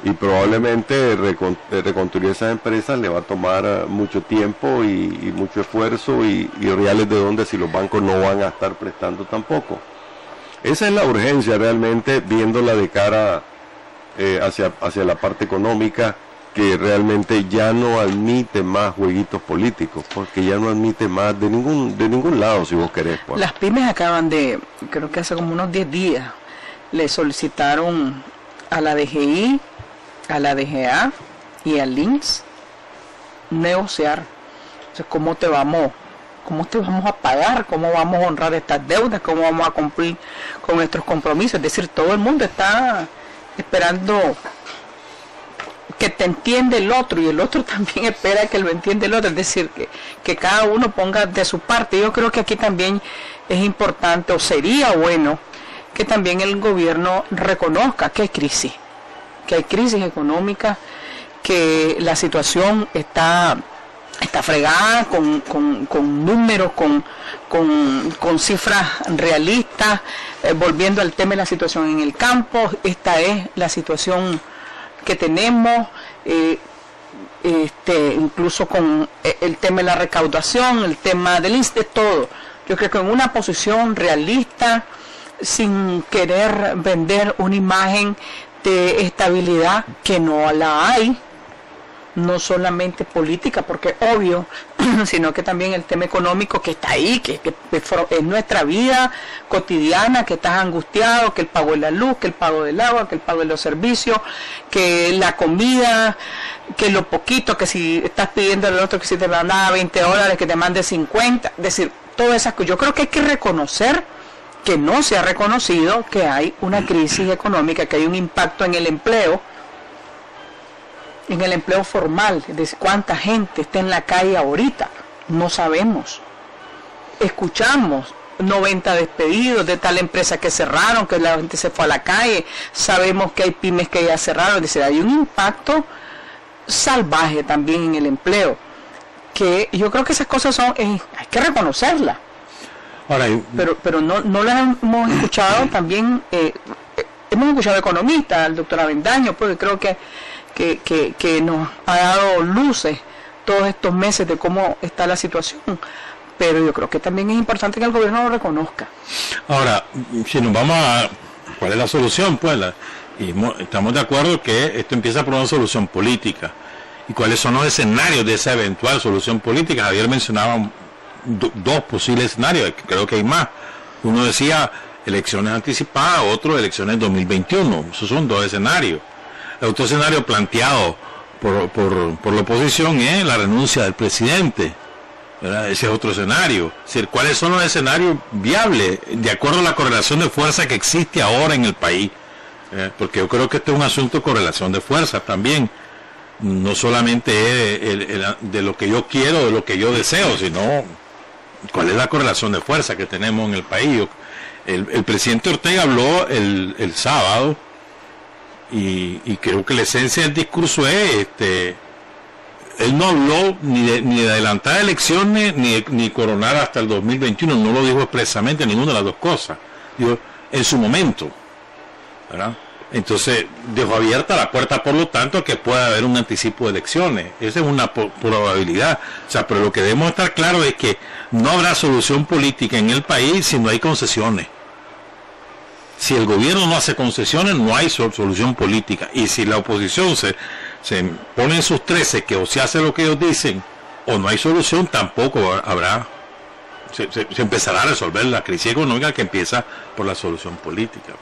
y probablemente reconstruir esas empresas le va a tomar mucho tiempo y mucho esfuerzo y reales de donde si los bancos no van a estar prestando tampoco. Esa es la urgencia realmente, viéndola de cara hacia la parte económica, que realmente ya no admite más jueguitos políticos, porque ya no admite más de ningún lado, si vos querés. Pues. Las pymes acaban de, creo que hace como unos 10 días, le solicitaron a la DGI, a la DGA y al INSS negociar. O sea, ¿cómo te vamos a pagar? ¿Cómo vamos a honrar estas deudas? ¿Cómo vamos a cumplir con nuestros compromisos? Es decir, todo el mundo está esperando que te entiende el otro y el otro también espera que lo entiende el otro, es decir, que cada uno ponga de su parte. Yo creo que aquí también es importante, o sería bueno, que también el gobierno reconozca que hay crisis económica, que la situación está fregada con números, con cifras realistas. Volviendo al tema de la situación en el campo, esta es la situación que tenemos, incluso con el tema de la recaudación, el tema del INSS, de todo. Yo creo que en una posición realista, sin querer vender una imagen de estabilidad que no la hay, no solamente política, porque obvio, sino que también el tema económico que está ahí, que es nuestra vida cotidiana, que estás angustiado, que el pago de la luz, que el pago del agua, que el pago de los servicios, que la comida, que lo poquito, que si estás pidiendo al otro que si te manda $20, que te mande 50, es decir, todas esas cosas. Yo creo que hay que reconocer que no se ha reconocido que hay una crisis económica, que hay un impacto en el empleo formal, de cuánta gente está en la calle ahorita, no sabemos. Escuchamos 90 despedidos de tal empresa que cerraron, que la gente se fue a la calle, sabemos que hay pymes que ya cerraron, es decir, hay un impacto salvaje también en el empleo, que yo creo que esas cosas hay que reconocerlas. Ahora, pero no las hemos escuchado también, hemos escuchado economistas, al doctor Avendaño, porque creo que nos ha dado luces todos estos meses de cómo está la situación, pero yo creo que también es importante que el gobierno lo reconozca. Ahora, si nos vamos a ¿cuál es la solución? Pues estamos de acuerdo que esto empieza por una solución política. ¿Y cuáles son los escenarios de esa eventual solución política? Javier mencionaba dos posibles escenarios, creo que hay más. Uno decía elecciones anticipadas, otro elecciones 2021. Esos son dos escenarios. El otro escenario planteado por la oposición es la renuncia del presidente, ¿verdad? Ese es otro escenario. Es decir, ¿cuáles son los escenarios viables de acuerdo a la correlación de fuerza que existe ahora en el país? Porque yo creo que este es un asunto de correlación de fuerza también. No solamente es de lo que yo quiero, de lo que yo deseo, sino cuál es la correlación de fuerza que tenemos en el país. El presidente Ortega habló el sábado, y creo que la esencia del discurso es, él no habló ni de adelantar elecciones, ni coronar hasta el 2021, no lo dijo expresamente, ninguna de las dos cosas. Dijo, en su momento, ¿verdad? Entonces dejó abierta la puerta, por lo tanto, que pueda haber un anticipo de elecciones. Esa es una probabilidad. O sea, pero lo que debemos estar claro es que no habrá solución política en el país si no hay concesiones. Si el gobierno no hace concesiones, no hay solución política. Y si la oposición se pone en sus 13 que o se hace lo que ellos dicen o no hay solución, tampoco habrá. Se empezará a resolver la crisis económica que empieza por la solución política.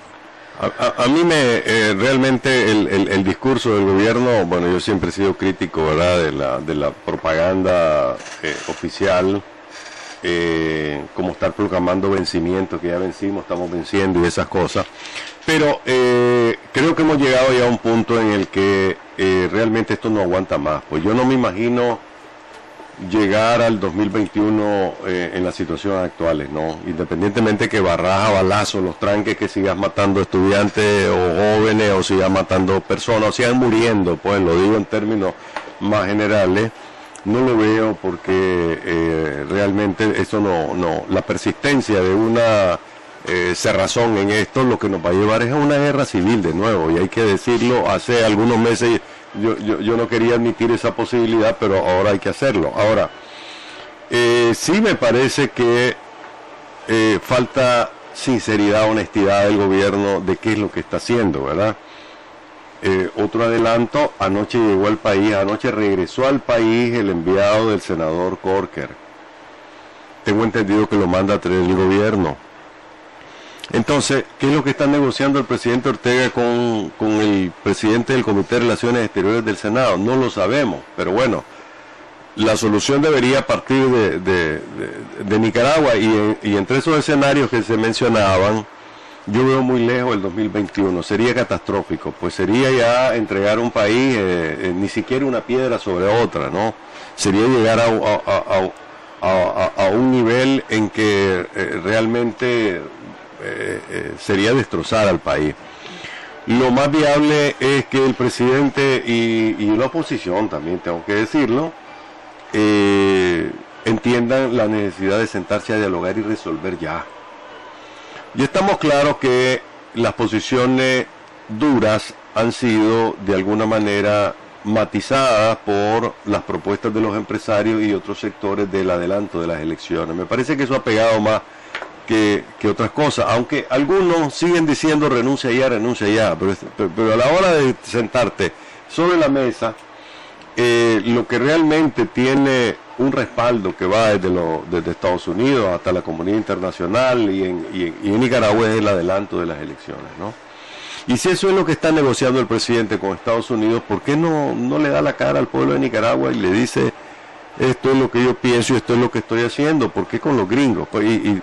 A mí realmente el discurso del gobierno, bueno, yo siempre he sido crítico, ¿verdad?, de la propaganda oficial, como estar proclamando vencimientos, que ya vencimos, estamos venciendo y esas cosas, pero creo que hemos llegado ya a un punto en el que realmente esto no aguanta más. Pues yo no me imagino llegar al 2021 en las situaciones actuales, ¿no? Independientemente que barras a balazos, los tranques, que sigas matando estudiantes o jóvenes, o sigas matando personas, o sigan muriendo, pues lo digo en términos más generales, no lo veo, porque realmente eso no, la persistencia de cerrazón en esto, lo que nos va a llevar es a una guerra civil de nuevo, y hay que decirlo. Hace algunos meses yo no quería admitir esa posibilidad, pero ahora hay que hacerlo. Ahora, sí me parece que falta sinceridad, honestidad del gobierno de qué es lo que está haciendo, ¿verdad? Otro adelanto: anoche llegó al país, anoche regresó al país el enviado del senador Corker. Tengo entendido que lo manda a traer el gobierno. Entonces, ¿qué es lo que está negociando el presidente Ortega con el presidente del Comité de Relaciones Exteriores del Senado? No lo sabemos, pero bueno, la solución debería partir de Nicaragua, y entre esos escenarios que se mencionaban, yo veo muy lejos el 2021, sería catastrófico, pues sería ya entregar un país, ni siquiera una piedra sobre otra, ¿no? Sería llegar a un nivel en que realmente sería destrozar al país. Lo más viable es que el presidente y la oposición, también tengo que decirlo, entiendan la necesidad de sentarse a dialogar y resolver ya. Y estamos claros que las posiciones duras han sido de alguna manera matizadas por las propuestas de los empresarios y otros sectores del adelanto de las elecciones. Me parece que eso ha pegado más que otras cosas, aunque algunos siguen diciendo renuncia ya, pero a la hora de sentarte sobre la mesa, lo que realmente tiene un respaldo que va desde Estados Unidos hasta la comunidad internacional y en Nicaragua es el adelanto de las elecciones, ¿no? Y si eso es lo que está negociando el presidente con Estados Unidos, ¿por qué no le da la cara al pueblo de Nicaragua y le dice: esto es lo que yo pienso y esto es lo que estoy haciendo? ¿Por qué con los gringos?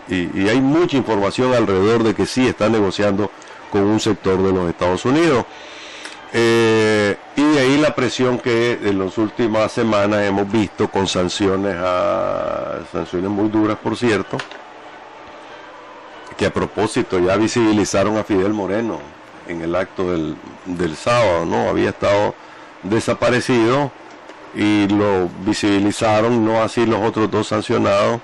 Y hay mucha información alrededor de que sí está negociando con un sector de los Estados Unidos. Y de ahí la presión que en las últimas semanas hemos visto con sanciones muy duras, por cierto, que a propósito ya visibilizaron a Fidel Moreno en el acto del sábado, ¿no? Había estado desaparecido y lo visibilizaron, no así los otros dos sancionados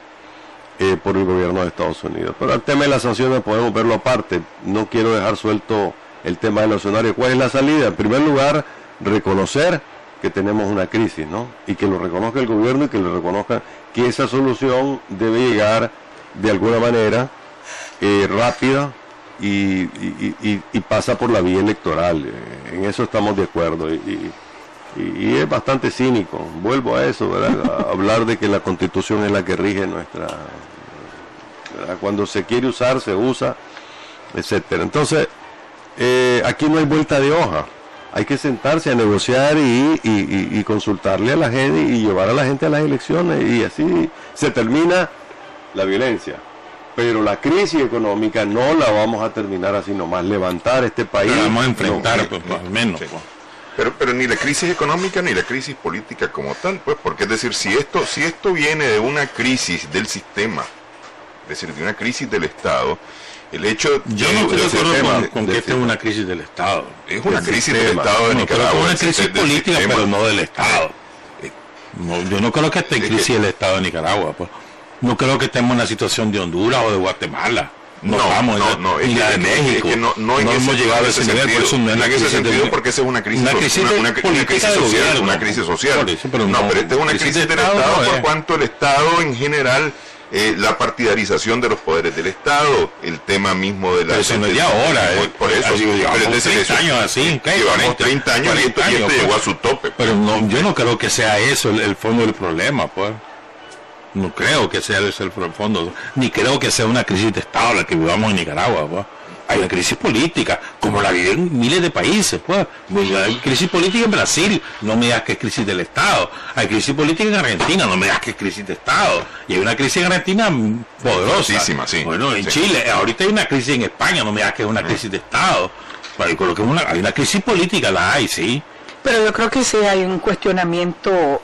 por el gobierno de Estados Unidos. Pero el tema de las sanciones podemos verlo aparte. No quiero dejar suelto el tema de los escenarios. ¿Cuál es la salida? En primer lugar, reconocer que tenemos una crisis, ¿no? Y que lo reconozca el gobierno y que lo reconozca que esa solución debe llegar de alguna manera rápida y pasa por la vía electoral. En eso estamos de acuerdo. Y es bastante cínico, vuelvo a eso, ¿verdad? A hablar de que la Constitución es la que rige nuestra, ¿verdad? Cuando se quiere usar, se usa, etcétera. Entonces, aquí no hay vuelta de hoja, hay que sentarse a negociar y consultarle a la gente y llevar a la gente a las elecciones, y así se termina la violencia. Pero la crisis económica no la vamos a terminar así nomás, levantar este país. La vamos a enfrentar, pues, al menos. Sí. Pero ni la crisis económica ni la crisis política como tal, pues, porque es decir, si esto viene de una crisis del sistema, es decir, de una crisis del Estado, el hecho... Yo no estoy de acuerdo con que esta es una crisis del Estado. Es una crisis del Estado de Nicaragua. Es una crisis política, pero no del Estado. No, yo no creo que esté en crisis el Estado de Nicaragua, pues. No creo que estemos en una situación de Honduras o de Guatemala. Ni la de México. No hemos llegado a ese nivel, por eso no es la crisis sentido, porque esa es una crisis social, una crisis social. Pero esta es una crisis del Estado por cuanto el Estado en general, la partidarización de los poderes del Estado, el tema mismo de la... Pero eso no es de ahora, por eso. Llevamos 30 años así, llevamos 30 años y esto llegó a su tope. Pero yo no creo que sea eso el fondo del problema, pues. No creo que sea ese el fondo, ni creo que sea una crisis de Estado la que vivamos en Nicaragua, pues. Hay una crisis política, como la viven miles de países, pues. Hay crisis política en Brasil, no me digas que es crisis del Estado. Hay crisis política en Argentina, no me digas que es crisis de Estado. Y hay una crisis en Argentina poderosa. Sí. Bueno, en Chile, ahorita hay una crisis en España, no me digas que es una crisis de Estado. Bueno, yo creo que hay una crisis política, la hay, sí. Pero yo creo que sí hay un cuestionamiento,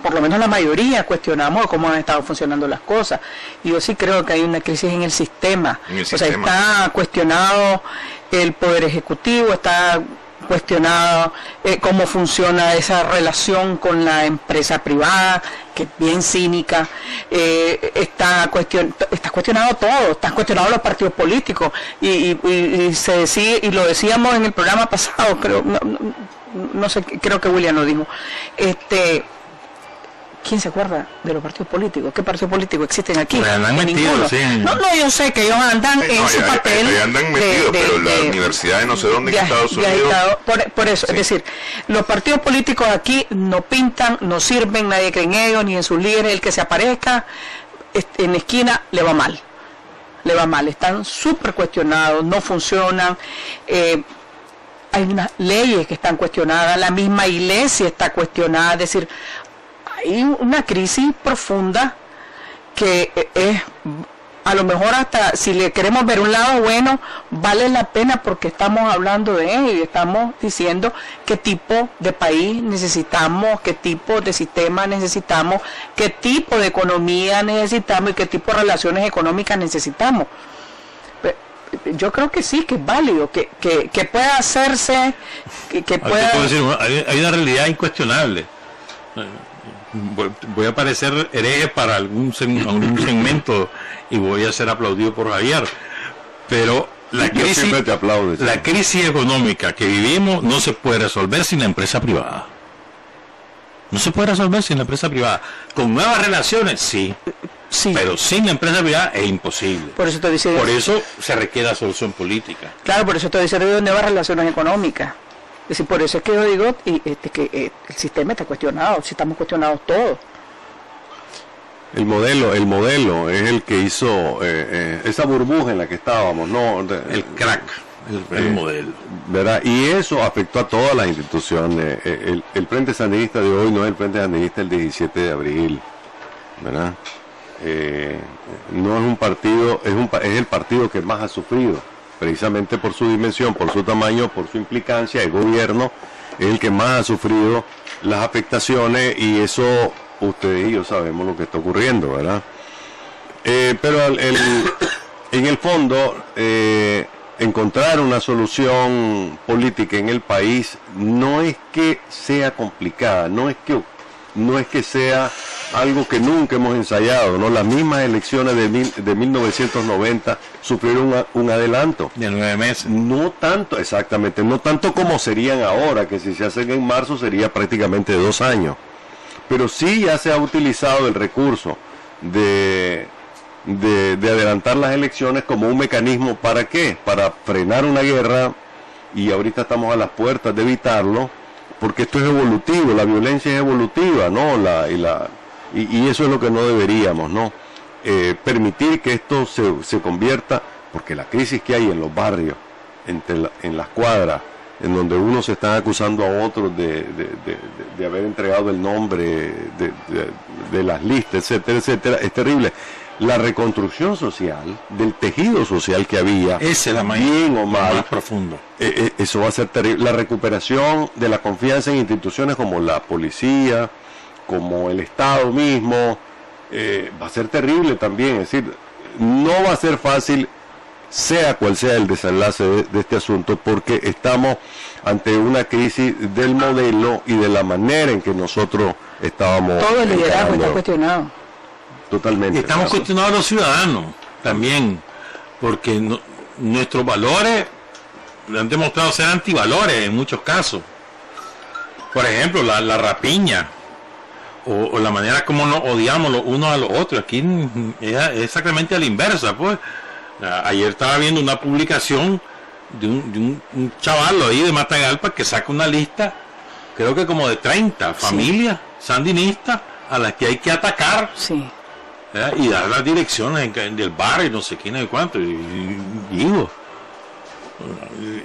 por lo menos la mayoría cuestionamos cómo han estado funcionando las cosas. Y yo sí creo que hay una crisis en el sistema. O sea, está cuestionado el Poder Ejecutivo, está cuestionado cómo funciona esa relación con la empresa privada, que es bien cínica. Está cuestionado todo, están cuestionados los partidos políticos, y se decía, y lo decíamos en el programa pasado, pero no sé, creo que William lo dijo, ¿quién se acuerda de los partidos políticos? ¿Qué partidos políticos existen aquí? Ninguno. Sí. No, yo sé que ellos andan en su papel. Andan metidos, pero la universidad de no sé dónde en Estados Unidos. Por eso, sí. Es decir, los partidos políticos aquí no pintan, no sirven, nadie cree en ellos, ni en sus líderes. El que se aparezca en la esquina le va mal. Están súper cuestionados, no funcionan. Hay unas leyes que están cuestionadas, la misma iglesia está cuestionada, es decir, hay una crisis profunda que es, a lo mejor hasta si le queremos ver un lado bueno, vale la pena porque estamos hablando de ello y estamos diciendo qué tipo de país necesitamos, qué tipo de sistema necesitamos, qué tipo de economía necesitamos y qué tipo de relaciones económicas necesitamos. Yo creo que sí, que es válido, que pueda hacerse, que pueda... Hay una realidad incuestionable. Voy a parecer hereje para algún segmento y voy a ser aplaudido por Javier, pero la crisis económica que vivimos no se puede resolver sin la empresa privada. No se puede resolver sin la empresa privada. Con nuevas relaciones, sí. Pero sin la empresa privada es imposible. Por eso se requiere la solución política. Claro, por eso estoy diciendo nuevas relaciones económicas. Es decir, por eso es que yo digo que el sistema está cuestionado, si estamos cuestionados todos. El modelo es el que hizo esa burbuja en la que estábamos, ¿no? El crack, el modelo. ¿Verdad? Y eso afectó a todas las instituciones. El Frente Sandinista de hoy no es el Frente Sandinista del 17 de abril, ¿verdad? No es un partido, es el partido que más ha sufrido, precisamente por su dimensión, por su tamaño, por su implicancia. El gobierno es el que más ha sufrido las afectaciones, y eso ustedes y yo sabemos lo que está ocurriendo, ¿verdad? Pero en el fondo, encontrar una solución política en el país no es que sea complicada, no es que sea algo que nunca hemos ensayado, ¿no? Las mismas elecciones de 1990 sufrieron un adelanto. De 9 meses. No tanto, exactamente, no tanto como serían ahora, que si se hacen en marzo sería prácticamente 2 años. Pero sí ya se ha utilizado el recurso de adelantar las elecciones como un mecanismo. ¿Para qué? Para frenar una guerra, y ahorita estamos a las puertas de evitarlo, porque esto es evolutivo, la violencia es evolutiva, ¿no? Y eso es lo que no deberíamos, ¿no? Permitir que esto se convierta, porque la crisis que hay en los barrios, en las cuadras, en donde unos se están acusando a otros de haber entregado el nombre de las listas, etcétera, etcétera, es terrible. La reconstrucción social, del tejido social que había, esa es la bien o mal, más profundo. Eso va a ser terrible. La recuperación de la confianza en instituciones como la policía, como el Estado mismo, va a ser terrible también. Es decir, no va a ser fácil, sea cual sea el desenlace de este asunto, porque estamos ante una crisis del modelo y de la manera en que nosotros estábamos. Todo el liderazgo está cuestionado. Totalmente. Y estamos cuestionando a los ciudadanos también, porque nuestros valores han demostrado ser antivalores en muchos casos. Por ejemplo, la rapiña, o la manera como nos odiamos los unos a los otros. Aquí es exactamente a la inversa, pues. Ayer estaba viendo una publicación de un chaval ahí de Matagalpa que saca una lista, creo que como de 30 familias sandinistas a las que hay que atacar. Sí. Y dar las direcciones del barrio, no sé quién es cuánto, y digo,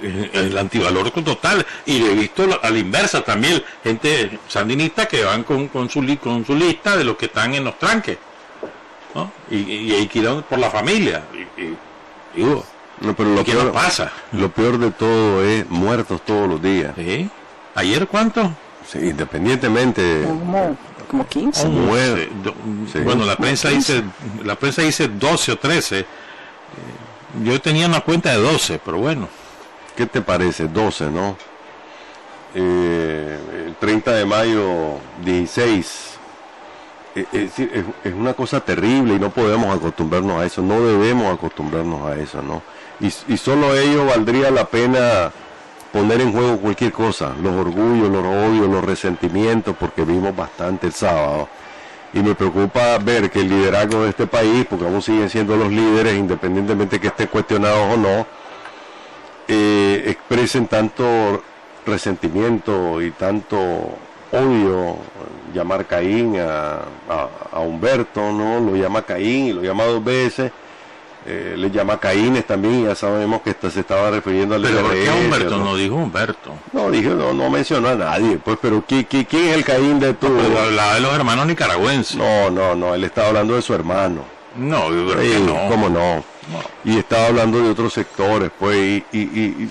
el antivalor total. Y lo he visto a la inversa también, gente sandinista que van con su lista de los que están en los tranques, ¿no? Y hay que ir por la familia, y digo, no, pero ¿qué nos pasa? Lo peor de todo es muertos todos los días. ¿Sí? ¿Ayer cuántos? Sí, independientemente. Como 15. Sí. Bueno, la prensa dice 12 o 13. Yo tenía una cuenta de 12, pero bueno. ¿Qué te parece? 12, ¿no? el 30 de mayo 16. Es una cosa terrible y no podemos acostumbrarnos a eso, no debemos acostumbrarnos a eso, ¿no? Y solo ello valdría la pena poner en juego cualquier cosa, los orgullos, los odios, los resentimientos, porque vimos bastante el sábado. Y me preocupa ver que el liderazgo de este país, porque aún siguen siendo los líderes, independientemente que estén cuestionados o no, expresen tanto resentimiento y tanto odio. Llamar Caín a Humberto, ¿no? Lo llama Caín y lo llama 2 veces. Le llama Caínes también, y ya sabemos que se estaba refiriendo al pero ¿por qué Humberto? ¿no? No dijo Humberto. No mencionó a nadie, pues, pero ¿quién es el Caín de tu? No, hablaba de los hermanos nicaragüenses. No, él estaba hablando de su hermano. No, yo creo que no. ¿Cómo no? Y estaba hablando de otros sectores, pues, y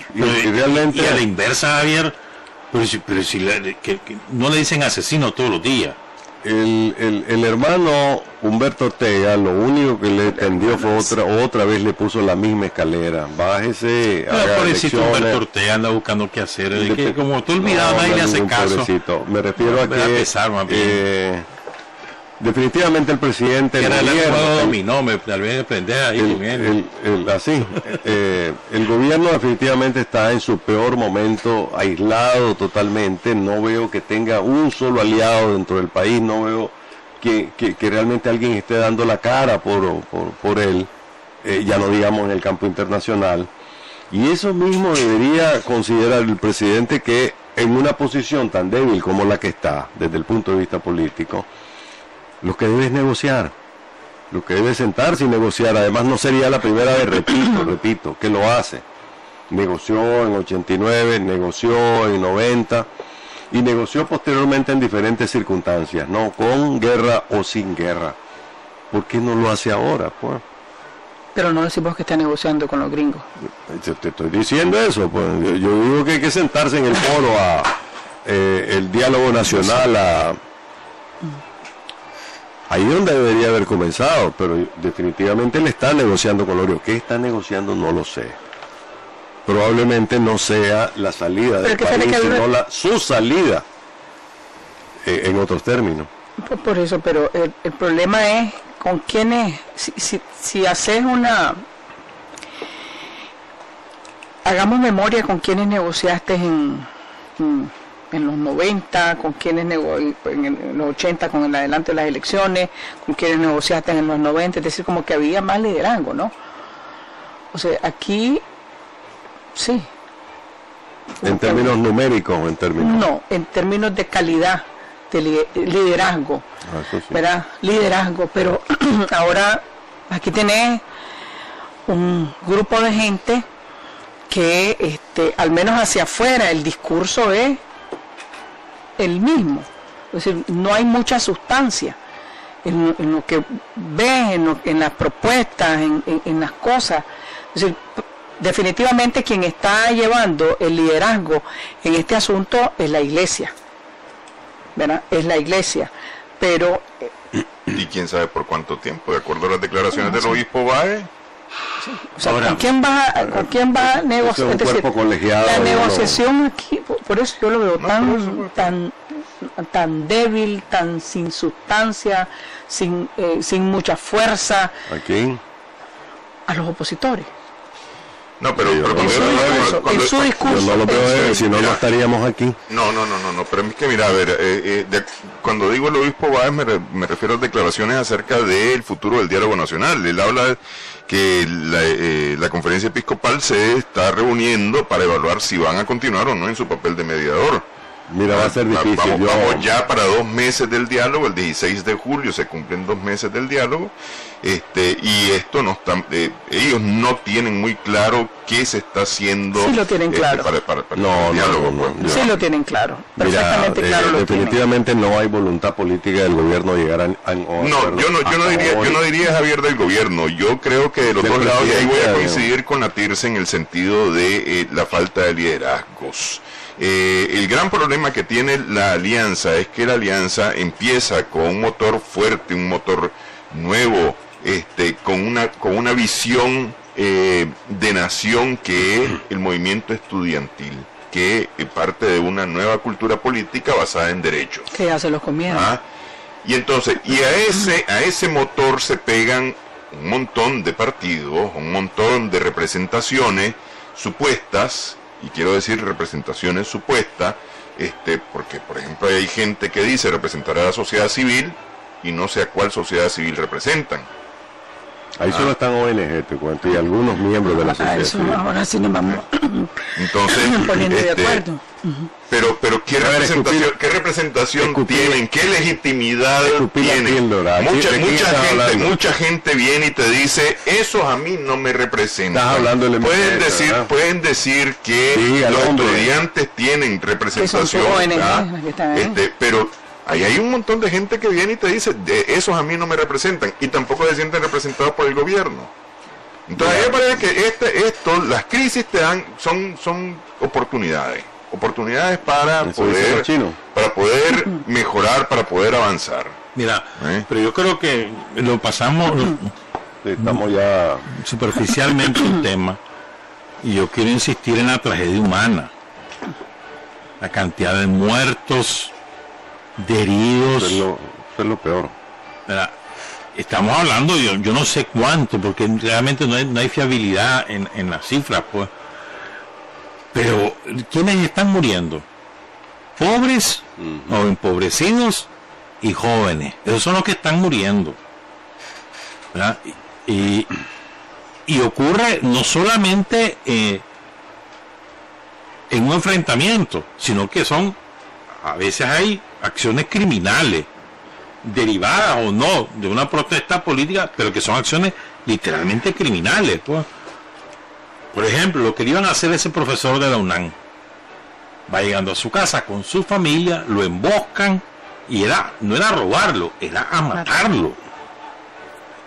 realmente... Y a la inversa, Javier, pero si no le dicen asesino todos los días. El hermano Humberto Ortega lo único que le tendió fue otra vez le puso la misma escalera. Bájese, haga pobrecito elecciones. Humberto Ortega anda buscando qué hacer. Que como tú olvidado, nadie le hace caso. Pobrecito. Me refiero a Me da que pesar, más bien. definitivamente el presidente Que del era el gobierno, juego dominó, tal vez aprender ahí con él. El gobierno definitivamente está en su peor momento, aislado totalmente. No veo que tenga un solo aliado dentro del país, no veo que realmente alguien esté dando la cara por él, ya no digamos en el campo internacional. Y eso mismo debería considerar el presidente, que en una posición tan débil como la que está desde el punto de vista político, lo que debe es negociar, lo que debe sentarse y negociar. Además no sería la primera vez, repito, que lo hace. Negoció en 89, negoció en 90 y negoció posteriormente en diferentes circunstancias, ¿no? Con guerra o sin guerra. ¿Por qué no lo hace ahora, pues? Pero no decimos que está negociando con los gringos. Yo te estoy diciendo eso, pues. Yo digo que hay que sentarse en el foro el diálogo nacional, ahí donde debería haber comenzado, pero definitivamente él está negociando con Lorio. ¿Qué está negociando? No lo sé. Probablemente no sea la salida del país, sino su salida, en otros términos. Por eso, pero el problema es con quiénes, si haces hagamos memoria con quiénes negociaste en los 90, con quienes en los 80 con el adelanto de las elecciones, con quienes negociaste en los 90, es decir, como que había más liderazgo, ¿no? O sea, aquí, sí. ¿En términos numéricos o en términos? No, en términos de calidad, de liderazgo, eso sí. ¿Verdad? Liderazgo, pero ahora aquí tenés un grupo de gente que, al menos hacia afuera, el discurso es el mismo, es decir, no hay mucha sustancia en lo que ves, en las propuestas, en las cosas. Es decir, definitivamente quien está llevando el liderazgo en este asunto es la iglesia, ¿verdad? Es la iglesia, pero y quién sabe por cuánto tiempo, de acuerdo a las declaraciones del obispo Báez. O sea, ¿con quién va a negociar? Es decir, la negociación aquí, por eso yo lo veo tan débil, tan sin sustancia, sin mucha fuerza. ¿A quién? A los opositores. No, pero en su discurso. Yo no lo veo, si no, no estaríamos aquí. No, pero es que mira, a ver, cuando digo el obispo Báez me refiero a declaraciones acerca del futuro del diálogo nacional. Él habla que la conferencia episcopal se está reuniendo para evaluar si van a continuar o no en su papel de mediador. Mira, va a ser difícil. Vamos ya para 2 meses del diálogo, el 16 de julio se cumplen 2 meses del diálogo, y esto no está, ellos no tienen muy claro qué se está haciendo. Sí lo tienen claro. Para el diálogo. Sí lo tienen claro. Perfectamente claro lo definitivamente tienen. No hay voluntad política del gobierno de llegar a yo no diría, Javier, del gobierno. Yo creo que de los dos lados, y ahí voy a coincidir con la TIRSE en el sentido de la falta de liderazgos. El gran problema que tiene la alianza es que la alianza empieza con un motor fuerte, un motor nuevo, con una visión de nación que es el movimiento estudiantil. que parte de una nueva cultura política basada en derechos. Que ya se los comieron. Y entonces, a ese motor se pegan un montón de partidos, un montón de representaciones supuestas, y quiero decir representaciones supuestas, porque por ejemplo hay gente que dice representar a la sociedad civil y no sé a cuál sociedad civil representan. Ahí solo están ONG, te cuento, y algunos miembros de la sociedad civil. Ahora sí nos vamos entonces poniendo de acuerdo. Pero ¿qué representación tienen? ¿Qué legitimidad tienen? Mucha gente viene y te dice, esos a mí no me representan. Pueden decir que los estudiantes tienen representación, pero ahí hay un montón de gente que viene y te dice, esos a mí no me representan, y tampoco se sienten representados por el gobierno. Entonces a mí me parece que las crisis te dan, son oportunidades para poder mejorar, para poder avanzar. Mira, pero yo creo que lo pasamos estamos ya superficialmente el tema, y yo quiero insistir en la tragedia humana, la cantidad de muertos, de heridos. Eso es lo peor. Mira, estamos hablando, yo no sé cuánto, porque realmente no hay fiabilidad en las cifras, pues. Pero, ¿quiénes están muriendo? Pobres o empobrecidos y jóvenes. Esos son los que están muriendo. ¿Verdad? Y ocurre no solamente en un enfrentamiento, sino que a veces hay acciones criminales, derivadas o no de una protesta política, pero que son acciones literalmente criminales, pues. Por ejemplo, lo que le iban a hacer ese profesor de la UNAM, va llegando a su casa con su familia, lo emboscan, y no era robarlo, era a matarlo.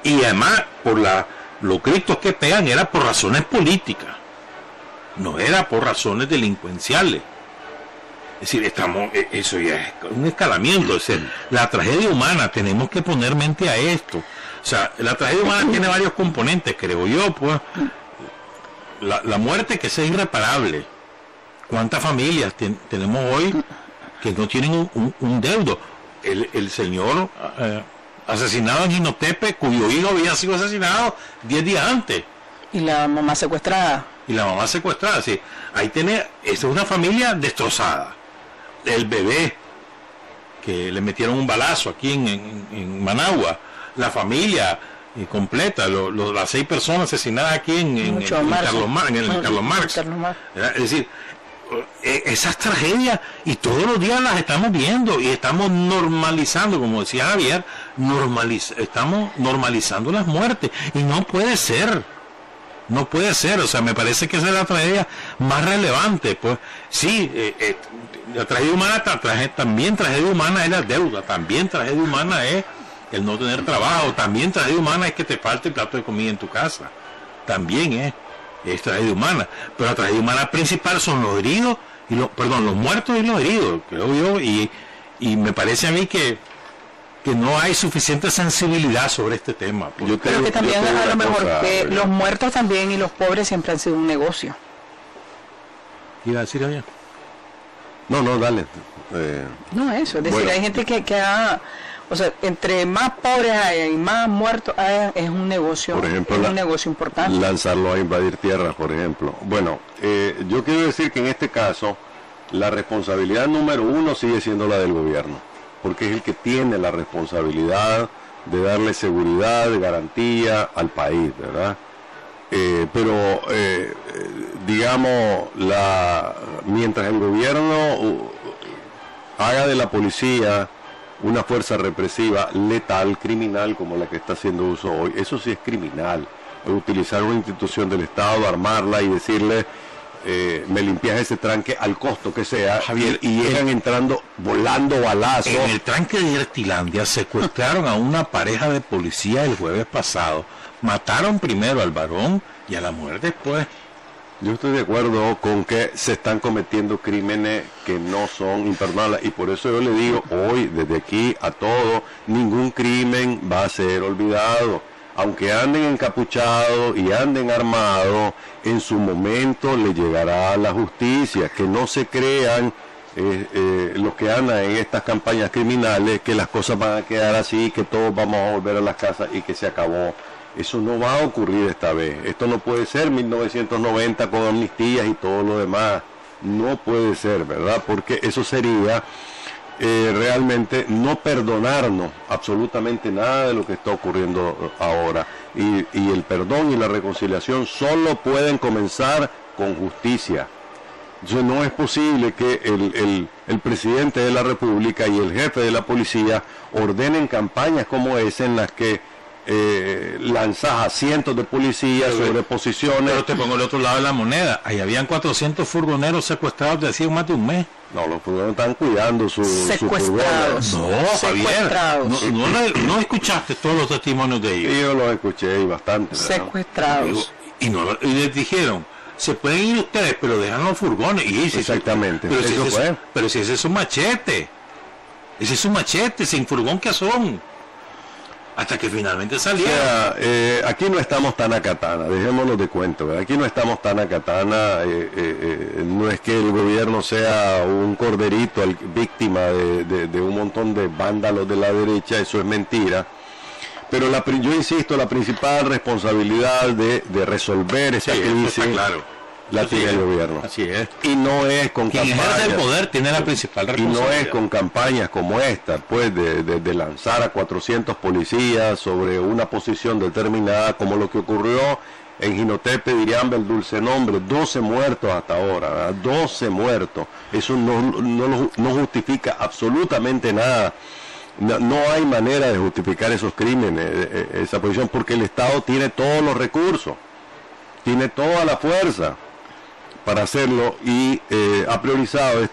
Y además, por los gritos que pegan, era por razones políticas, no era por razones delincuenciales. Es decir, eso ya es un escalamiento. Es decir, la tragedia humana, tenemos que poner mente a esto. O sea, la tragedia humana tiene varios componentes, creo yo, pues. La muerte, que es irreparable. ¿Cuántas familias tenemos hoy que no tienen un deudo? El señor asesinado en Jinotepe, cuyo hijo había sido asesinado 10 días antes. Y la mamá secuestrada. Sí. Ahí esa es una familia destrozada. El bebé, que le metieron un balazo aquí en Managua. La familia completa, las 6 personas asesinadas aquí en Carlos Marx. Es decir, esas tragedias, y todos los días las estamos viendo, y estamos normalizando, como decía Javier, estamos normalizando las muertes, y no puede ser, o sea, me parece que esa es la tragedia más relevante, pues. Sí, la tragedia humana, también tragedia humana es la deuda, también tragedia humana es el no tener trabajo, también tragedia humana es que te falte el plato de comida en tu casa, también es tragedia humana, pero la tragedia humana principal son los heridos, los muertos y los heridos, creo yo, y me parece a mí que no hay suficiente sensibilidad sobre este tema. Yo creo que también a lo mejor que los muertos también y los pobres siempre han sido un negocio. ¿Qué iba a decir allá? No, dale. No, eso, es decir, hay gente que ha... O sea, entre más pobres hay y más muertos hay, es un negocio, por ejemplo, un negocio importante. Lanzarlo a invadir tierras, por ejemplo. Bueno, yo quiero decir que en este caso la responsabilidad número 1 sigue siendo la del gobierno, porque es el que tiene la responsabilidad de darle seguridad, de garantía al país, ¿verdad? Pero digamos, mientras el gobierno haga de la policía una fuerza represiva, letal, criminal, como la que está haciendo uso hoy, eso sí es criminal. Utilizar una institución del Estado, armarla y decirle, me limpias ese tranque al costo que sea, Javier, y llegan entrando, volando balazos. En el tranque de Ertilandia secuestraron a una pareja de policía el jueves pasado, mataron primero al varón y a la mujer después. Yo estoy de acuerdo con que se están cometiendo crímenes que no son imperdonables, y por eso yo le digo hoy, desde aquí a todos, ningún crimen va a ser olvidado. aunque anden encapuchados y anden armados, en su momento le llegará a la justicia. Que no se crean los que andan en estas campañas criminales que las cosas van a quedar así, que todos vamos a volver a las casas y que se acabó. Eso no va a ocurrir esta vez. Esto no puede ser 1990 con amnistías y todo lo demás. No puede ser, ¿verdad? Porque eso sería realmente no perdonarnos absolutamente nada de lo que está ocurriendo ahora. Y el perdón y la reconciliación solo pueden comenzar con justicia. Entonces no es posible que el presidente de la República y el jefe de la policía ordenen campañas como esa en las que lanzas a cientos de policías sobre posiciones. Pero te pongo el otro lado de la moneda. Ahí habían 400 furgoneros secuestrados de hacía más de un mes. No, los furgoneros están cuidando su secuestrados. furgones. No, Javier, no escuchaste todos los testimonios de ellos. Sí, yo los escuché y bastante, ¿verdad? Secuestrados. Y les dijeron, se pueden ir ustedes, pero dejan los furgones. Y exactamente. Pero si ese es un machete. Ese es un machete, sin furgón que son. Hasta que finalmente salieron. O sea, aquí no estamos tan a katana, dejémonos de cuento, ¿verdad? Aquí no estamos tan a katana, no es que el gobierno sea un corderito víctima de un montón de vándalos de la derecha, eso es mentira. Pero yo insisto, la principal responsabilidad de resolver esa crisis la tiene el gobierno. Así es. Y no es con campañas. Quien ejerce el poder tiene la principal responsabilidad. Y no es con campañas como esta, pues, de lanzar a 400 policías sobre una posición determinada, como lo que ocurrió en Jinotepe, Diriamba, el dulce nombre, 12 muertos hasta ahora, ¿verdad? 12 muertos. Eso no justifica absolutamente nada. No hay manera de justificar esos crímenes, esa posición, porque el Estado tiene todos los recursos, tiene toda la fuerza para hacerlo, y ha priorizado ha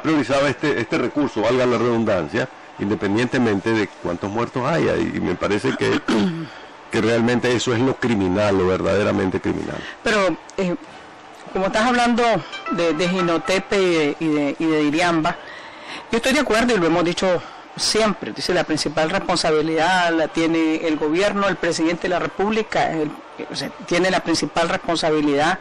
priorizado este recurso, valga la redundancia, independientemente de cuántos muertos haya, y me parece que realmente eso es lo criminal, lo verdaderamente criminal. Pero como estás hablando de Jinotepe y de Diriamba, yo estoy de acuerdo y lo hemos dicho siempre. Dice, la principal responsabilidad la tiene el gobierno, el presidente de la República, tiene la principal responsabilidad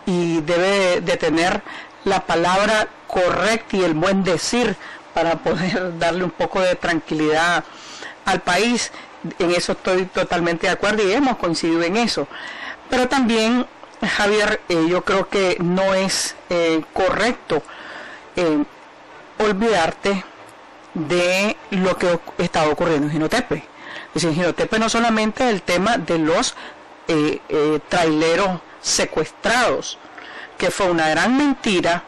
y debe de tener la palabra correcta y el buen decir para poder darle un poco de tranquilidad al país. En eso estoy totalmente de acuerdo y hemos coincidido en eso. Pero también, Javier, yo creo que no es correcto olvidarte de lo que estaba ocurriendo en Jinotepe. Es decir, en Jinotepe no solamente el tema de los traileros secuestrados, que fue una gran mentira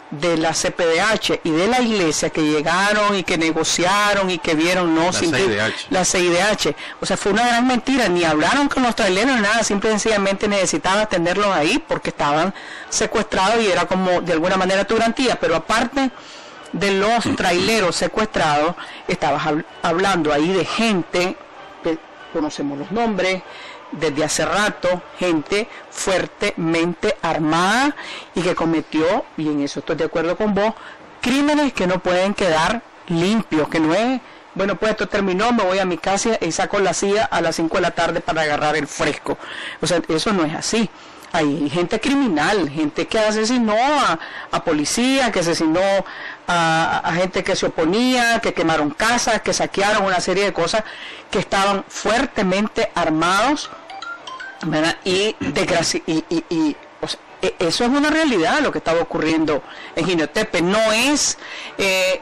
de la CPDH y de la iglesia, que llegaron y que negociaron y que vieron la CIDH. O sea, fue una gran mentira, ni hablaron con los traileros ni nada, simple y sencillamente necesitaban tenerlos ahí porque estaban secuestrados y era como de alguna manera tu garantía. Pero aparte de los traileros secuestrados, estabas hablando ahí de gente, conocemos los nombres desde hace rato, gente fuertemente armada y que cometió, y en eso estoy de acuerdo con vos, crímenes que no pueden quedar limpios, que no es, bueno, pues esto terminó, me voy a mi casa y saco la silla a las 5 de la tarde para agarrar el fresco. O sea, eso no es así. Hay gente criminal, gente que asesinó a policías, que asesinó a gente que se oponía, que quemaron casas, que saquearon una serie de cosas, que estaban fuertemente armados, ¿verdad? O sea, eso es una realidad, lo que estaba ocurriendo en Jinotepe. No es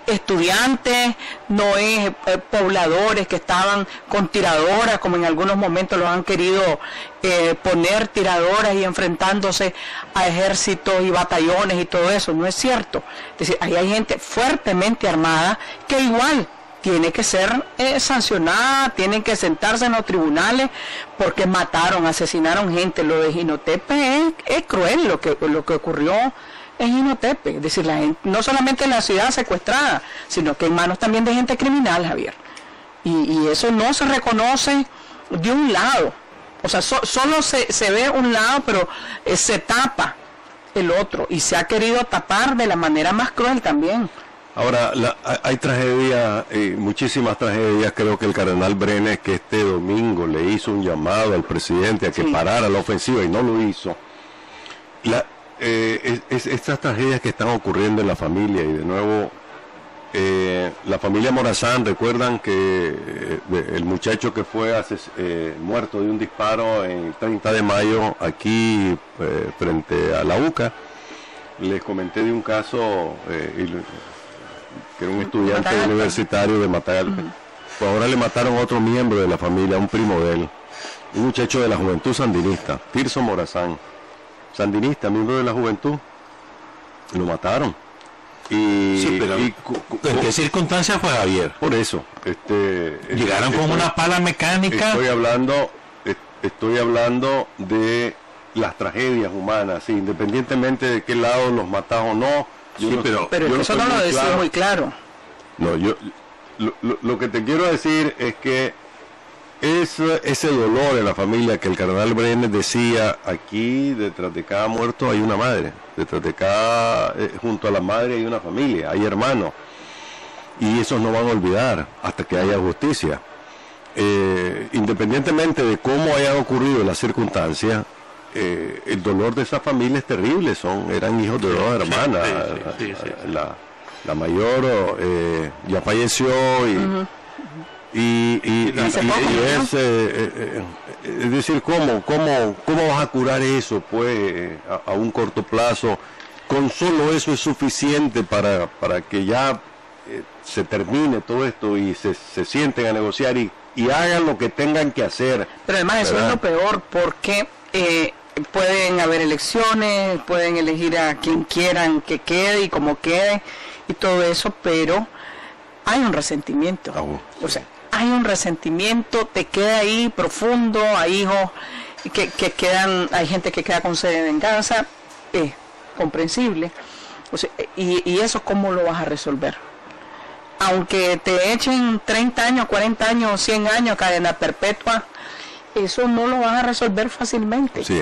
estudiantes, no es pobladores que estaban con tiradoras, como en algunos momentos los han querido poner, tiradoras y enfrentándose a ejércitos y batallones y todo eso. No es cierto. Es decir, ahí hay gente fuertemente armada que igual tiene que ser sancionada, tienen que sentarse en los tribunales porque mataron, asesinaron gente. Lo de Jinotepe es cruel lo que ocurrió en Jinotepe. Es decir, la gente, no solamente en la ciudad secuestrada, sino que en manos también de gente criminal, Javier. Y eso no se reconoce de un lado. O sea, solo se ve un lado, pero se tapa el otro. Y se ha querido tapar de la manera más cruel también. Ahora, hay tragedias, muchísimas tragedias. Creo que el cardenal Brenes, que este domingo le hizo un llamado al presidente a que parara la ofensiva y no lo hizo. Estas tragedias que están ocurriendo en la familia, y de nuevo, la familia Morazán, recuerdan que el muchacho que fue muerto de un disparo en el 30 de mayo aquí frente a la UCA, les comenté de un caso que era un estudiante universitario de Matagalpa. Pues ahora le mataron a otro miembro de la familia, un primo de él, un muchacho de la juventud sandinista, Tirso Morazán, sandinista, miembro de la juventud, lo mataron. Sí, pero ¿en qué circunstancias fue, Javier? Por eso. Llegaron con una pala mecánica. Estoy hablando de las tragedias humanas, sí, independientemente de qué lado los matas o no. Sí, pero eso no lo decía muy claro. No, lo que te quiero decir es que ese dolor en la familia que el cardenal Brenes decía, aquí detrás de cada muerto hay una madre, detrás de junto a la madre hay una familia, hay hermanos, y esos no van a olvidar hasta que haya justicia. Independientemente de cómo hayan ocurrido las circunstancias, el dolor de esa familia es terrible. Eran hijos de dos hermanas. Sí. La mayor ya falleció es decir, ¿cómo vas a curar eso pues a un corto plazo? Con solo eso es suficiente para que ya se termine todo esto y se sienten a negociar y hagan lo que tengan que hacer. Pero además eso es lo peor, porque pueden haber elecciones, pueden elegir a quien quieran que quede y como quede y todo eso, pero hay un resentimiento. O sea, hay un resentimiento, te queda ahí profundo, hay hijos que quedan, hay gente que queda con sed de venganza, comprensible. O sea, y eso, ¿cómo lo vas a resolver? Aunque te echen 30 años, 40 años, 100 años, cadena perpetua, eso no lo van a resolver fácilmente. Sí,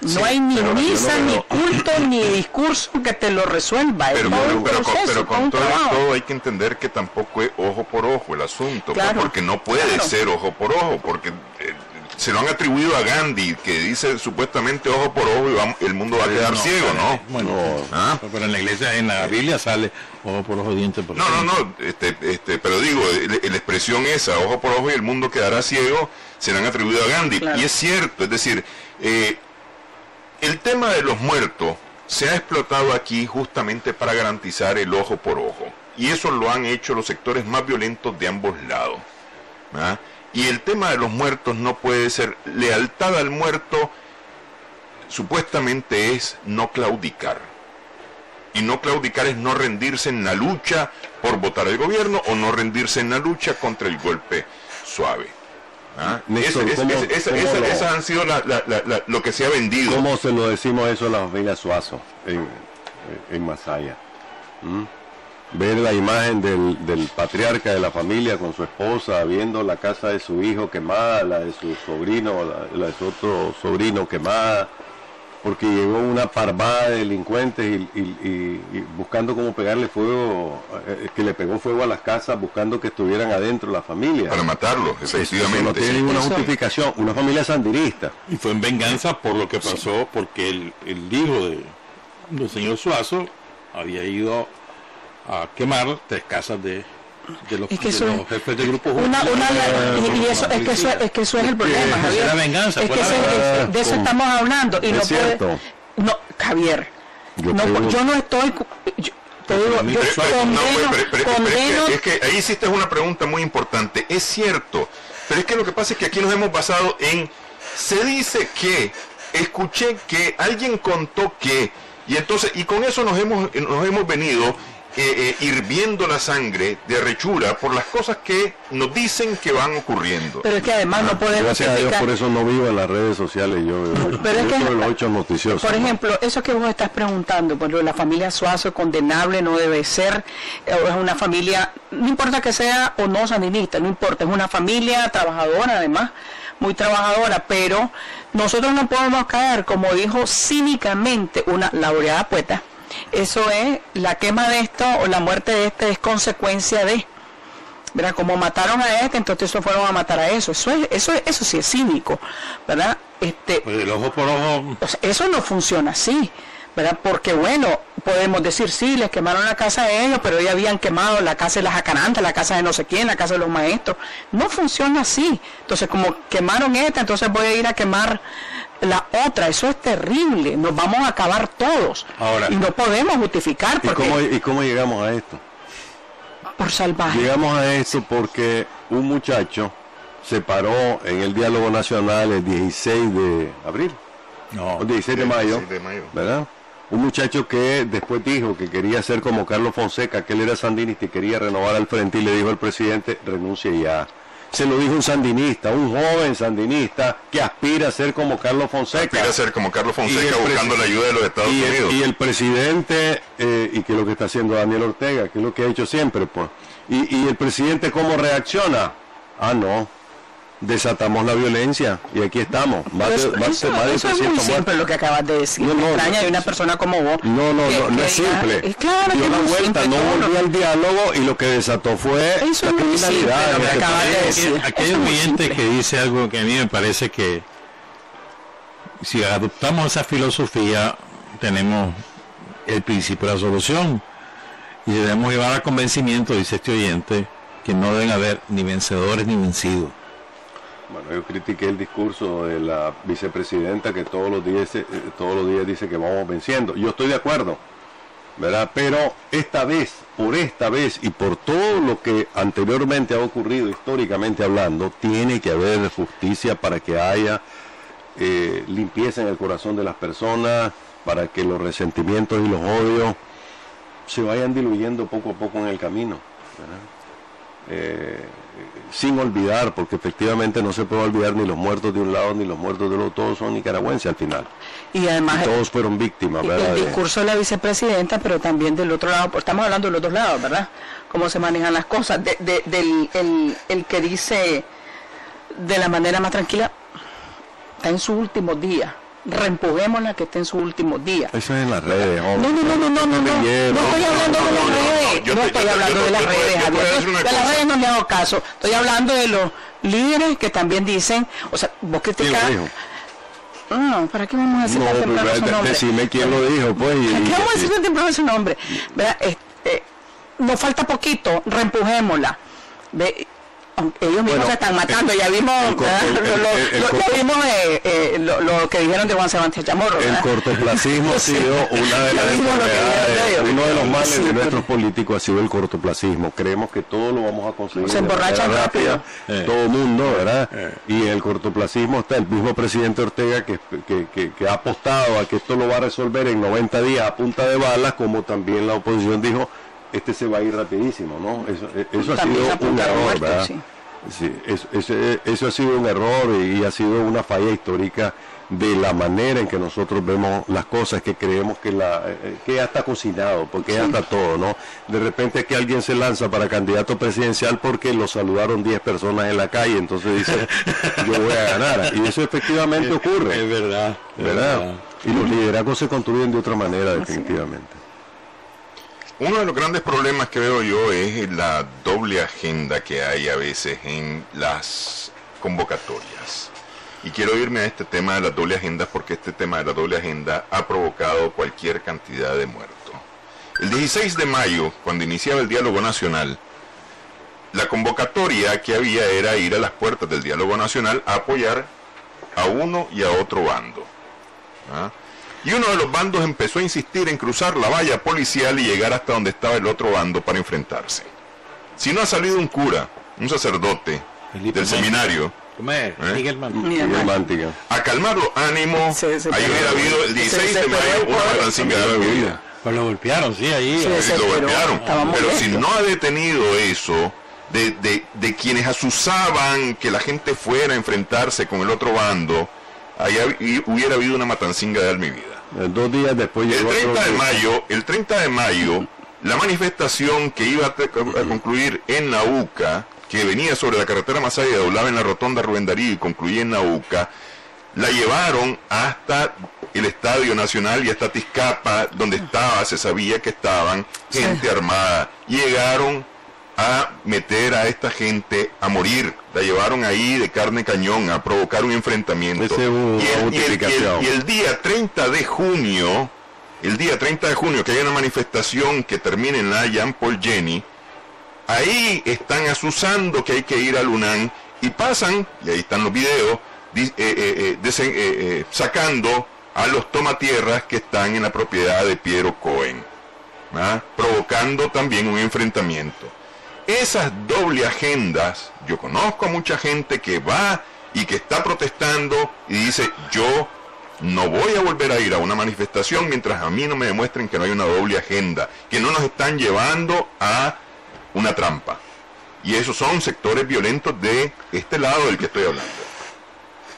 no hay ni misa, ni culto, ni discurso que te lo resuelva. Pero con todo hay que entender que tampoco es ojo por ojo el asunto, claro, porque no puede ser ojo por ojo, porque se lo han atribuido a Gandhi, que dice supuestamente ojo por ojo y el mundo va a quedar ciego, ¿no? Bueno, pero en la iglesia, en la Biblia sale ojo por ojo, diente por diente. No, pero digo, la expresión esa, ojo por ojo y el mundo quedará ciego, se le han atribuido a Gandhi, claro. Y es cierto, es decir, el tema de los muertos se ha explotado aquí justamente para garantizar el ojo por ojo, y eso lo han hecho los sectores más violentos de ambos lados, ¿verdad? Y el tema de los muertos no puede ser lealtad al muerto, supuestamente es no claudicar. Y no claudicar es no rendirse en la lucha por votar al gobierno o no rendirse en la lucha contra el golpe suave. Esas han sido lo que se ha vendido. ¿Cómo se lo decimos eso a la familia Suazo en Masaya? Ver la imagen del patriarca de la familia con su esposa, viendo la casa de su hijo quemada, la de su sobrino, la de su otro sobrino quemada, porque llegó una parvada de delincuentes y buscando cómo pegarle fuego, que le pegó fuego a las casas buscando que estuvieran adentro la familia. Para matarlos, efectivamente. No tiene ninguna justificación, una familia sandinista. Y fue en venganza por lo que pasó, porque el hijo del señor Suazo había ido a quemar 3 casas de los jefes de grupos y eso es que eso es el problema, Javier. La venganza, de eso estamos hablando y no puede, no, Javier, yo no estoy, te digo, es que ahí hiciste una pregunta muy importante. Es cierto, pero es que lo que pasa es que aquí nos hemos basado en, se dice que, escuché que, alguien contó que, y entonces, y con eso nos hemos venido hirviendo la sangre de arrechura por las cosas que nos dicen que van ocurriendo. Pero es que además no podemos gracias a Dios, por eso no vivo en las redes sociales. Pero es que los hechos noticiosos. Por ejemplo, eso que vos estás preguntando, por lo de la familia Suazo, condenable, no debe ser, es una familia, no importa que sea o no sandinista, no importa, es una familia trabajadora además, muy trabajadora, pero nosotros no podemos caer, como dijo cínicamente una laureada poeta, Eso es, la quema de esto o la muerte de este es consecuencia de, ¿verdad? Como mataron a este, entonces eso fueron a matar a eso. Eso sí es cínico, ¿verdad? Pues el ojo por ojo. O sea, eso no funciona así, ¿verdad? Porque bueno, podemos decir, sí, les quemaron la casa a ellos, pero ellos habían quemado la casa de las jacarandas, la casa de no sé quién, la casa de los maestros. No funciona así. Entonces, como quemaron esta, entonces voy a ir a quemar la otra. Eso es terrible. Nos vamos a acabar todos. Ahora, y no podemos justificar. Porque, ¿Y cómo llegamos a esto? Por salvaje. Llegamos a esto porque un muchacho se paró en el diálogo nacional el 16 de abril. No. El 16 de mayo, 16 de mayo. ¿verdad? Un muchacho que después dijo que quería ser como Carlos Fonseca, que él era sandinista y quería renovar al frente, y le dijo al presidente, renuncie ya. Se lo dijo un sandinista, un joven sandinista que aspira a ser como Carlos Fonseca. Aspira a ser como Carlos Fonseca buscando la ayuda de los Estados Unidos. Y el presidente, y que es lo que está haciendo Daniel Ortega, que es lo que ha hecho siempre, pues. Y el presidente, ¿cómo reacciona? Ah, no. Desatamos la violencia y aquí estamos. Eso es muy simple lo que acabas de decir. No, me extraña no, de una persona como vos. No es simple. Claro, dio la vuelta, no volvió al diálogo y lo que desató fue eso la es muy simple, criminalidad. lo que acabas de decir. Aquí hay Eso un es muy oyente simple. que dice algo que a mí me parece que si adoptamos esa filosofía tenemos el principio de la solución y debemos llevar al convencimiento, dice este oyente, que no deben haber ni vencedores ni vencidos. Bueno, yo critiqué el discurso de la vicepresidenta que todos los días dice que vamos venciendo. Yo estoy de acuerdo, ¿verdad? Pero por esta vez y por todo lo que anteriormente ha ocurrido históricamente hablando, tiene que haber justicia para que haya limpieza en el corazón de las personas, para que los resentimientos y los odios se vayan diluyendo poco a poco en el camino, ¿verdad? Sin olvidar, porque efectivamente no se puede olvidar ni los muertos de un lado ni los muertos del otro, todos son nicaragüenses al final. Y además Y todos fueron víctimas, ¿verdad? el discurso de la vicepresidenta, pero también del otro lado, pues estamos hablando de los dos lados, ¿verdad? Cómo se manejan las cosas. El que dice de la manera más tranquila, está en sus últimos días. Reempujémosla que esté en sus últimos días. Eso es en las redes, hombre. No estoy hablando de las redes, no estoy hablando de las redes, Javier. De las redes no le hago caso, estoy hablando de los líderes que también dicen, o sea, vos criticás. No, ¿para qué vamos a decir tan temprano su nombre? Decime quién lo dijo, pues. ¿Qué vamos a decir tan temprano su nombre? ¿Verdad? Nos falta poquito, reempujémosla. Ellos mismos se están matando, ya vimos lo que dijeron de Juan Sebastián Chamorro. El cortoplacismo ha sido una de las enfermedades, uno de los males de nuestros políticos ha sido el cortoplacismo. Creemos que todo lo vamos a conseguir. Se emborrachan rápido. Todo el mundo, ¿verdad? Y en el cortoplacismo está el mismo presidente Ortega que ha apostado a que esto lo va a resolver en 90 días a punta de balas, como también la oposición dijo, se va a ir rapidísimo, ¿no? Eso ha sido un error, ¿verdad? Sí, eso ha sido un error y ha sido una falla histórica de la manera en que nosotros vemos las cosas, que creemos que ya está cocinado, porque ya está todo, ¿no? De repente que alguien se lanza para candidato presidencial porque lo saludaron 10 personas en la calle, entonces dice, yo voy a ganar. Y eso efectivamente ocurre. Es verdad. ¿Verdad? Y los liderazgos se construyen de otra manera, definitivamente. Uno de los grandes problemas que veo yo es la doble agenda que hay a veces en las convocatorias. Y quiero irme a este tema de la doble agenda porque este tema de la doble agenda ha provocado cualquier cantidad de muertos. El 16 de mayo, cuando iniciaba el diálogo nacional, la convocatoria que había era ir a las puertas del diálogo nacional a apoyar a uno y a otro bando. ¿Ah? Y uno de los bandos empezó a insistir en cruzar la valla policial y llegar hasta donde estaba el otro bando para enfrentarse. Si no ha salido un cura, un sacerdote del seminario, Miguel Mántica, a calmar los ánimos, ahí hubiera habido el 16 de mayo una matancinga de la vida. Pues lo golpearon, sí, ahí. Lo golpearon. Pero si no ha detenido eso, de quienes asusaban que la gente fuera a enfrentarse con el otro bando, ahí hubiera habido una matancinga de alma y vida. 2 días después llegó el 30 de mayo, la manifestación que iba a concluir en Nauca, que venía sobre la carretera Masaya y doblaba en la rotonda Rubén Darío y concluía en Nauca, la llevaron hasta el Estadio Nacional y hasta Tizcapa, donde se sabía que estaban gente armada. Llegaron a meter a esta gente a morir, la llevaron ahí de carne cañón, a provocar un enfrentamiento. Y el día 30 de junio, que hay una manifestación que termina en la Jean Paul Jenny, ahí están asusando que hay que ir al UNAM y pasan, y ahí están los videos, sacando a los tomatierras que están en la propiedad de Piero Cohen, provocando también un enfrentamiento. Esas doble agendas, yo conozco a mucha gente que va y que está protestando y dice, yo no voy a volver a ir a una manifestación mientras a mí no me demuestren que no hay una doble agenda, que no nos están llevando a una trampa. Y esos son sectores violentos de este lado del que estoy hablando.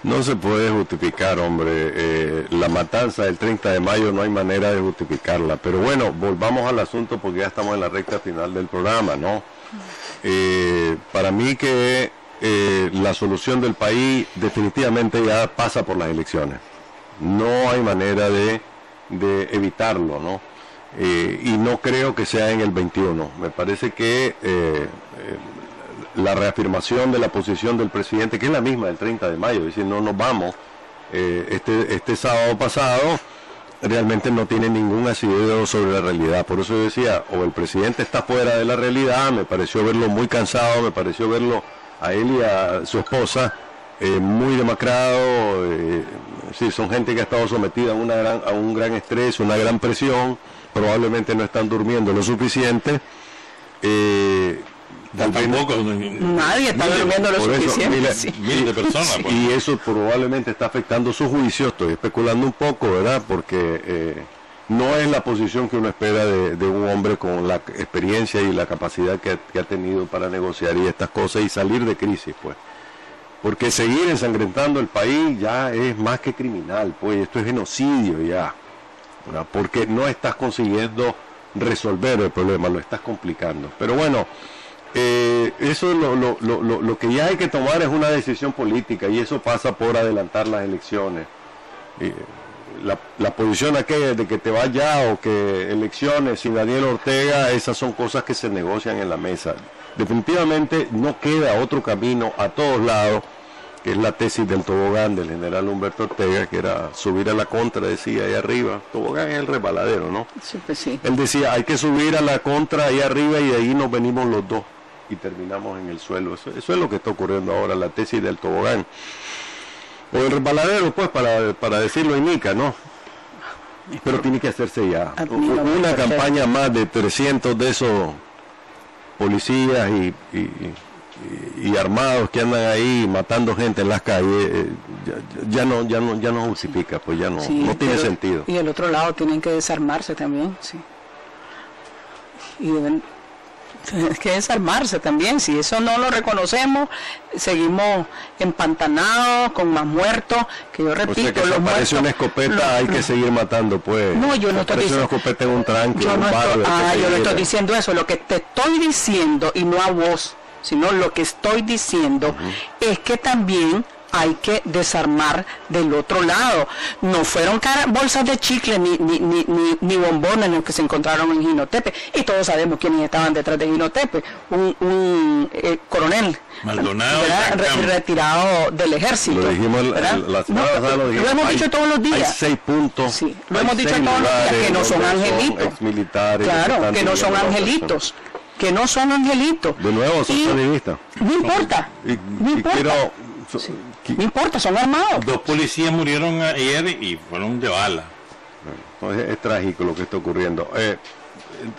No se puede justificar, hombre, la matanza del 30 de mayo no hay manera de justificarla. Pero bueno, volvamos al asunto porque ya estamos en la recta final del programa, ¿no? Para mí que la solución del país definitivamente ya pasa por las elecciones. No hay manera de evitarlo, ¿no? Y no creo que sea en el 21. Me parece que la reafirmación de la posición del presidente, que es la misma del 30 de mayo, es decir, no nos vamos, este sábado pasado, realmente no tiene ningún asidero sobre la realidad. Por eso yo decía, o el presidente está fuera de la realidad, me pareció verlo muy cansado, me pareció verlo a él y a su esposa muy demacrado, sí, son gente que ha estado sometida a un gran estrés, una gran presión, probablemente no están durmiendo lo suficiente. Tampoco nadie está durmiendo lo suficiente. Miles de personas. Pues. Y eso probablemente está afectando su juicio. Estoy especulando un poco, ¿verdad? Porque no es la posición que uno espera de un hombre con la experiencia y la capacidad que ha tenido para negociar y estas cosas y salir de crisis, pues. Porque seguir ensangrentando el país ya es más que criminal, pues esto es genocidio ya, ¿verdad? Porque no estás consiguiendo resolver el problema, lo estás complicando. Pero bueno, eso lo que ya hay que tomar es una decisión política y eso pasa por adelantar las elecciones. La posición aquella de que te vas ya o que elecciones sin Daniel Ortega, esas son cosas que se negocian en la mesa. Definitivamente no queda otro camino a todos lados, que es la tesis del tobogán del general Humberto Ortega, que era subir a la contra, decía ahí arriba. Tobogán es el resbaladero, ¿no? Sí, pues sí. Él decía, hay que subir a la contra ahí arriba y de ahí nos venimos los dos y terminamos en el suelo. Eso es lo que está ocurriendo ahora, la tesis del tobogán. O el resbaladero, pues, para decirlo en Nica, ¿no? Pero tiene que hacerse ya. Una campaña más de 300 de esos policías y armados que andan ahí matando gente en las calles, ya no justifica, pues ya no, sí, no tiene sentido. Y del otro lado tienen que desarmarse también, sí. Y deben que desarmarse también, si eso no lo reconocemos, seguimos empantanados, con más muertos, que yo repito, o sea que los muertos, una escopeta hay que seguir matando, pues. No, yo no estoy diciendo una escopeta en un tranque, yo no yo le estoy diciendo eso, lo que te estoy diciendo, y no a vos, sino lo que estoy diciendo, es que también hay que desarmar del otro lado. No fueron bolsas de chicle ni bombones los que se encontraron en Jinotepe, y todos sabemos quiénes estaban detrás de Jinotepe, un coronel Maldonado, retirado del ejército. Lo dijimos lo hemos dicho todos los días. Hay 6 puntos. Sí, lo hemos dicho todos los días, que no son angelitos. Claro, que no son angelitos. Que no son angelitos. De nuevo, son sandinistas. No importa. No importa. No importa, son armados. 2 policías murieron ayer y fueron de bala. Es trágico lo que está ocurriendo.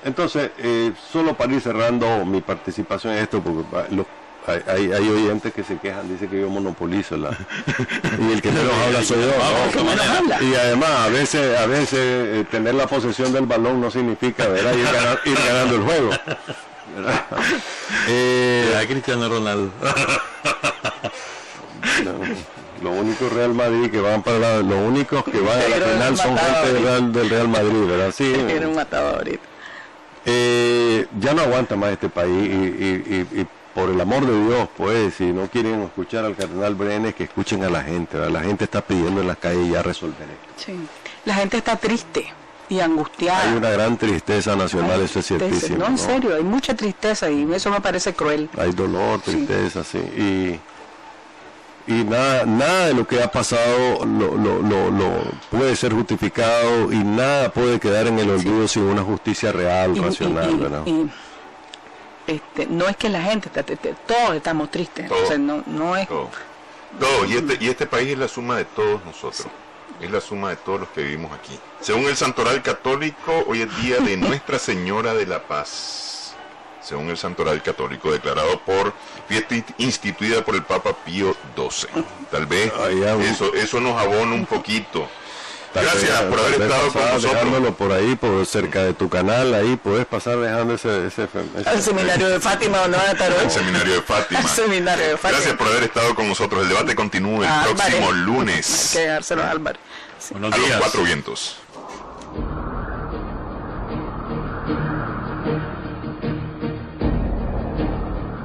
Entonces, solo para ir cerrando mi participación en esto, porque hay oyentes que se quejan, dicen que yo monopolizo y el que menos habla soy yo, ¿no? Y además a veces tener la posesión del balón no significa ir ganando el juego, Cristiano Ronaldo. Los únicos Real Madrid que van para los únicos que van a la final son gente del Real Madrid, ¿verdad? Sí. Era un matador ahorita. Ya no aguanta más este país y por el amor de Dios, pues, si no quieren escuchar al cardenal Brenes, que escuchen a la gente, ¿verdad? La gente está pidiendo en las calles ya resolver esto. Sí. La gente está triste y angustiada. Hay una gran tristeza nacional, eso es ciertísimo. No, en serio, hay mucha tristeza y eso me parece cruel. Hay dolor, tristeza, sí. Y nada de lo que ha pasado lo puede ser justificado y nada puede quedar en el olvido sin una justicia real, racional, ¿verdad? No es que la gente está triste, todos estamos tristes. Todo. O sea, no es... Todo. Y este país es la suma de todos nosotros. Es la suma de todos los que vivimos aquí. Según el Santoral Católico, hoy es día de Nuestra Señora de la Paz. Según el Santoral Católico, declarado por fiesta instituida por el Papa Pío XII. Tal vez eso nos abona un poquito. Gracias por haber estado con nosotros. Dejándolo por ahí, por cerca de tu canal, ahí puedes pasar dejando ese al seminario de Fátima, ¿o no? El seminario de Fátima. El seminario de Fátima. Gracias por haber estado con nosotros. El debate continúa el próximo lunes. Hay que dejárselo a Álvarez. Sí. Buenos A los días. cuatro vientos.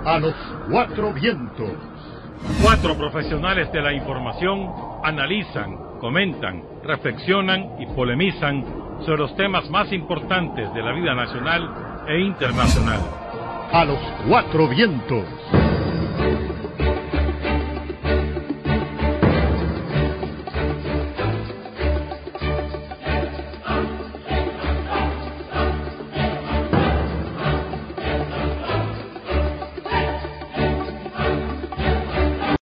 A los cuatro vientos. 4 profesionales de la información analizan, comentan, reflexionan y polemizan sobre los temas más importantes de la vida nacional e internacional. A los cuatro vientos.